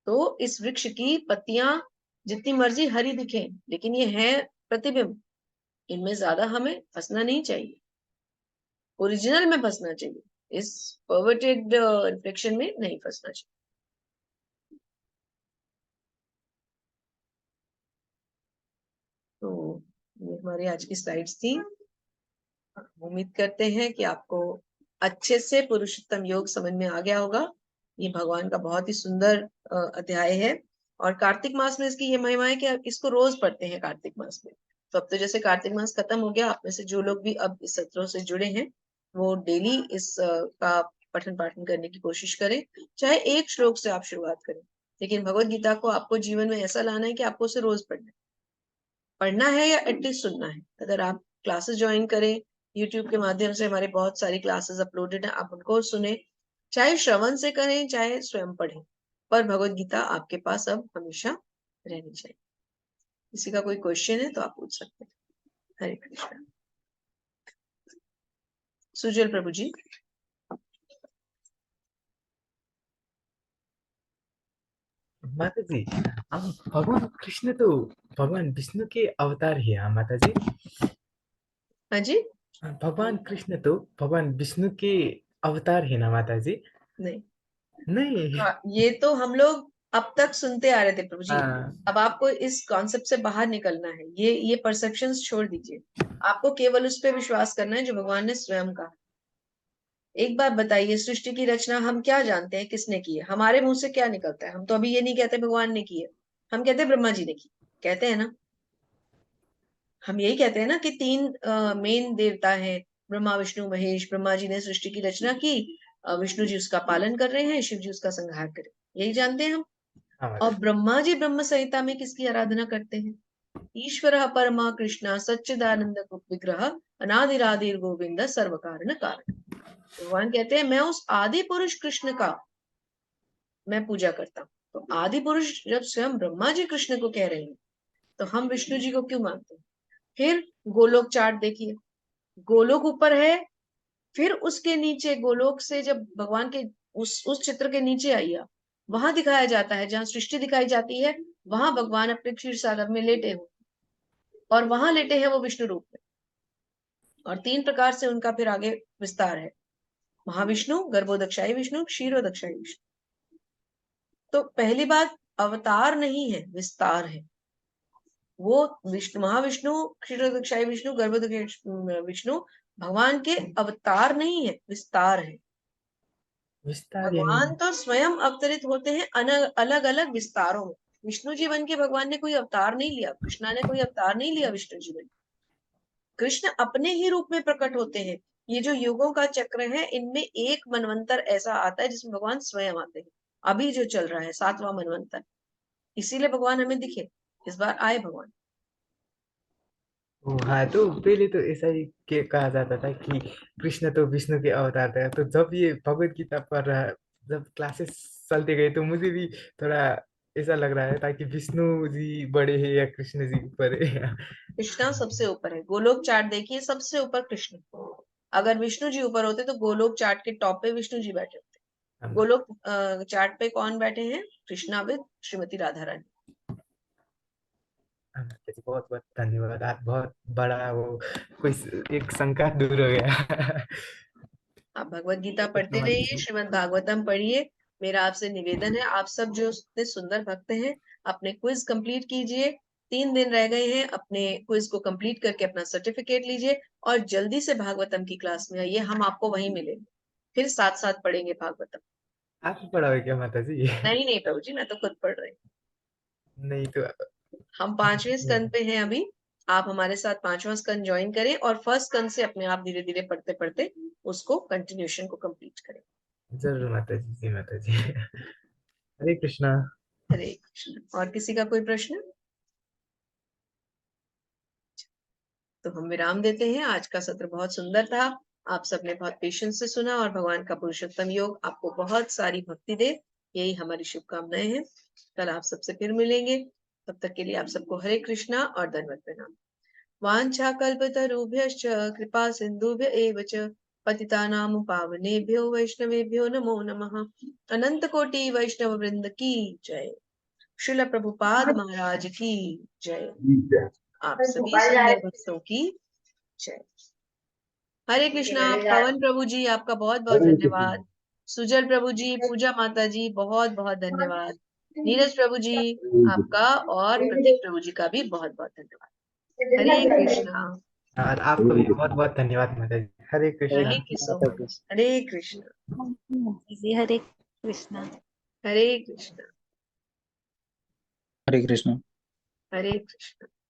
तो इस वृक्ष की पत्तियां जितनी मर्जी हरी दिखें, लेकिन ये है प्रतिबिंब, इनमें ज्यादा हमें फंसना नहीं चाहिए, ओरिजिनल में फंसना चाहिए, इस परवर्टेड रिफ्लेक्शन में नहीं फंसना चाहिए। तो ये हमारी आज की स्लाइड्स थी। उम्मीद करते हैं कि आपको अच्छे से पुरुषोत्तम योग समझ में आ गया होगा। ये भगवान का बहुत ही सुंदर अध्याय है, और कार्तिक मास में इसकी ये महिमा है कि आप इसको रोज पढ़ते हैं कार्तिक मास में। तो अब तो जैसे कार्तिक मास खत्म हो गया, आप में से जो लोग भी अब इस सत्रों से जुड़े हैं वो डेली इस का पठन पाठन करने की कोशिश करें। चाहे एक श्लोक से आप शुरुआत करें, लेकिन भगवत गीता को आपको जीवन में ऐसा लाना है कि आपको उसे रोज पढ़ना है या एटलीस्ट सुनना है। अगर आप क्लासेस ज्वाइन करें, यूट्यूब के माध्यम से हमारे बहुत सारी क्लासेस अपलोडेड हैं, आप उनको सुने, चाहे श्रवण से करें चाहे स्वयं पढ़ें, पर भगवत गीता आपके पास अब हमेशा रहनी चाहिए। किसी का कोई क्वेश्चन है तो आप पूछ सकते हैं। हरे कृष्णा। सुजल प्रभु जी। माता जी, भगवान कृष्ण तो भगवान विष्णु के अवतार ही है माता जी। हाँ जी। भगवान कृष्ण तो भगवान विष्णु के अवतार है ना माता जी? नहीं, नहीं। ये तो हम लोग अब तक सुनते आ रहे थे प्रभु जी। हाँ। अब आपको इस कॉन्सेप्ट से बाहर निकलना है, ये परसेप्शंस छोड़ दीजिए। आपको केवल उस पर विश्वास करना है जो भगवान ने स्वयं कहा। एक बात बताइए, सृष्टि की रचना हम क्या जानते हैं किसने की है? हमारे मुंह से क्या निकलता है? हम तो अभी ये नहीं कहते भगवान ने की है, हम कहते हैं ब्रह्मा जी ने की, कहते हैं ना। हम यही कहते हैं ना कि तीन मेन देवता हैं, ब्रह्मा विष्णु महेश। ब्रह्मा जी ने सृष्टि की रचना की, विष्णु जी उसका पालन कर रहे हैं, शिव जी उसका संहार कर रहे हैं, यही जानते हैं हम। हाँ माता और जी। ब्रह्मा जी ब्रह्म संहिता में किसकी आराधना करते हैं? ईश्वर परमा कृष्ण सच्चिदानंद विग्रह अनादिरादिर गोविंद सर्व कारण कारण। भगवान कहते हैं मैं उस आदि पुरुष कृष्ण का मैं पूजा करता हूँ। तो आदि पुरुष जब स्वयं ब्रह्मा जी कृष्ण को कह रहे हैं, तो हम विष्णु जी को क्यों मानते हैं? फिर गोलोक चार्ट देखिए, गोलोक ऊपर है, फिर उसके नीचे गोलोक से जब भगवान के उस चित्र के नीचे आइए, वहां दिखाया जाता है, जहां सृष्टि दिखाई जाती है, वहां भगवान अपने क्षीर सागर में लेटे हो, और वहां लेटे हैं वो विष्णु रूप में। और तीन प्रकार से उनका फिर आगे विस्तार है, महाविष्णु, गर्भोदक्षाई विष्णु, क्षीरोदक्षाई विष्णु। तो पहली बात, अवतार नहीं है, विस्तार है। वो विष्णु, महाविष्णु, क्षीरोदक्षाई विष्णु, गर्भोदक्षाई विष्णु भगवान के अवतार नहीं है, विस्तार है। विस्तार यानी? भगवान तो स्वयं अवतरित होते हैं अलग अलग विस्तारों में। विष्णु जीवन के भगवान ने कोई अवतार नहीं लिया, कृष्णा ने कोई अवतार नहीं लिया विष्णु जीवन। कृष्ण अपने ही रूप में प्रकट होते हैं। ये जो युगों का चक्र है, इनमें एक मनवंतर ऐसा आता है जिसमें भगवान स्वयं आते हैं। अभी जो चल रहा है 7वां मनवंतर, इसीलिए भगवान हमें दिखे, इस बार आए भगवान। हाँ, तो पहले तो ऐसा ही कहा जाता था कि कृष्ण तो विष्णु के अवतार थे। तो जब ये भगवत गीता पढ़ रहा, जब क्लासेस चलते गए तो मुझे भी थोड़ा ऐसा लग रहा है ताकि विष्णु जी बड़े हैं या कृष्ण जी बड़े हैं। कृष्णा सबसे ऊपर है, गोलोक चार्ट देखिए, सबसे ऊपर कृष्ण। अगर विष्णु जी ऊपर होते तो गोलोक चार्ट के टॉप पे विष्णु जी बैठे होते। गोलोक चार्ट पे कौन बैठे हैं? कृष्णा विद श्रीमती राधा रानी। बहुत बहुत धन्यवाद। आप बहुत बड़ा वो कोई एक शंका दूर हो गया। आप भगवत गीता तो पढ़ते रहिए, मतलब श्रीमद् भागवतम पढ़िए। मेरा आपसे निवेदन है, आप सब जो इतने सुंदर भक्त हैं, अपने क्विज कंप्लीट कीजिए। 3 दिन रह गए हैं, अपने क्विज को कंप्लीट करके अपना सर्टिफिकेट लीजिए और जल्दी से भागवतम की क्लास में आइए। हम आपको वहीं मिलेंगे, फिर साथ साथ पढ़ेंगे भागवतम। आप भी पढ़ा हो क्या माता जी? नहीं नहीं प्रभु जी, मैं तो खुद पढ़ रही हूँ। नहीं तो हम 5वें स्कंद पे हैं अभी। आप हमारे साथ 5वां स्कंद ज्वाइन करें और फर्स्ट स्कंद से अपने आप धीरे धीरे पढ़ते पढ़ते उसको कंटिन्यूशन को कंप्लीट करें। जरूर माता जी, जी माता जी। हरे कृष्णा। हरे कृष्ण। और किसी का कोई प्रश्न? तो हम विराम देते हैं। आज का सत्र बहुत सुंदर था, आप सबने बहुत पेशेंस से सुना और भगवान का पुरुषोत्तम योग आपको बहुत सारी भक्ति दे, यही हमारी शुभकामनाएं हैं। कल आप सबसे फिर मिलेंगे, तब तक के लिए आप सबको हरे कृष्णा और दंडवत प्रणाम। वाञ्छाकल्पतरुभ्यश्च कृपा सिन्धुभ्य एव च पतितानां पावनेभ्यो वैष्णवेभ्यो नमो नमः। अनंत कोटि वैष्णव वृंद की जय। श्रील प्रभुपाद महाराज की जय। आप सभी सुंदर भक्तों की जय। हरे कृष्णा। पवन प्रभु जी आपका बहुत बहुत धन्यवाद। सुजल प्रभु जी, पूजा माता जी बहुत बहुत धन्यवाद। नीरज प्रभु जी आपका और प्रतीक प्रभु जी का भी बहुत बहुत धन्यवाद। हरे कृष्णा। और आपको भी बहुत बहुत धन्यवाद माता जी। Hare Krishna. Thank you so much. Hare Krishna. जी हरे कृष्णा। हरे कृष्णा। हरे कृष्ण। हरे कृष्णा।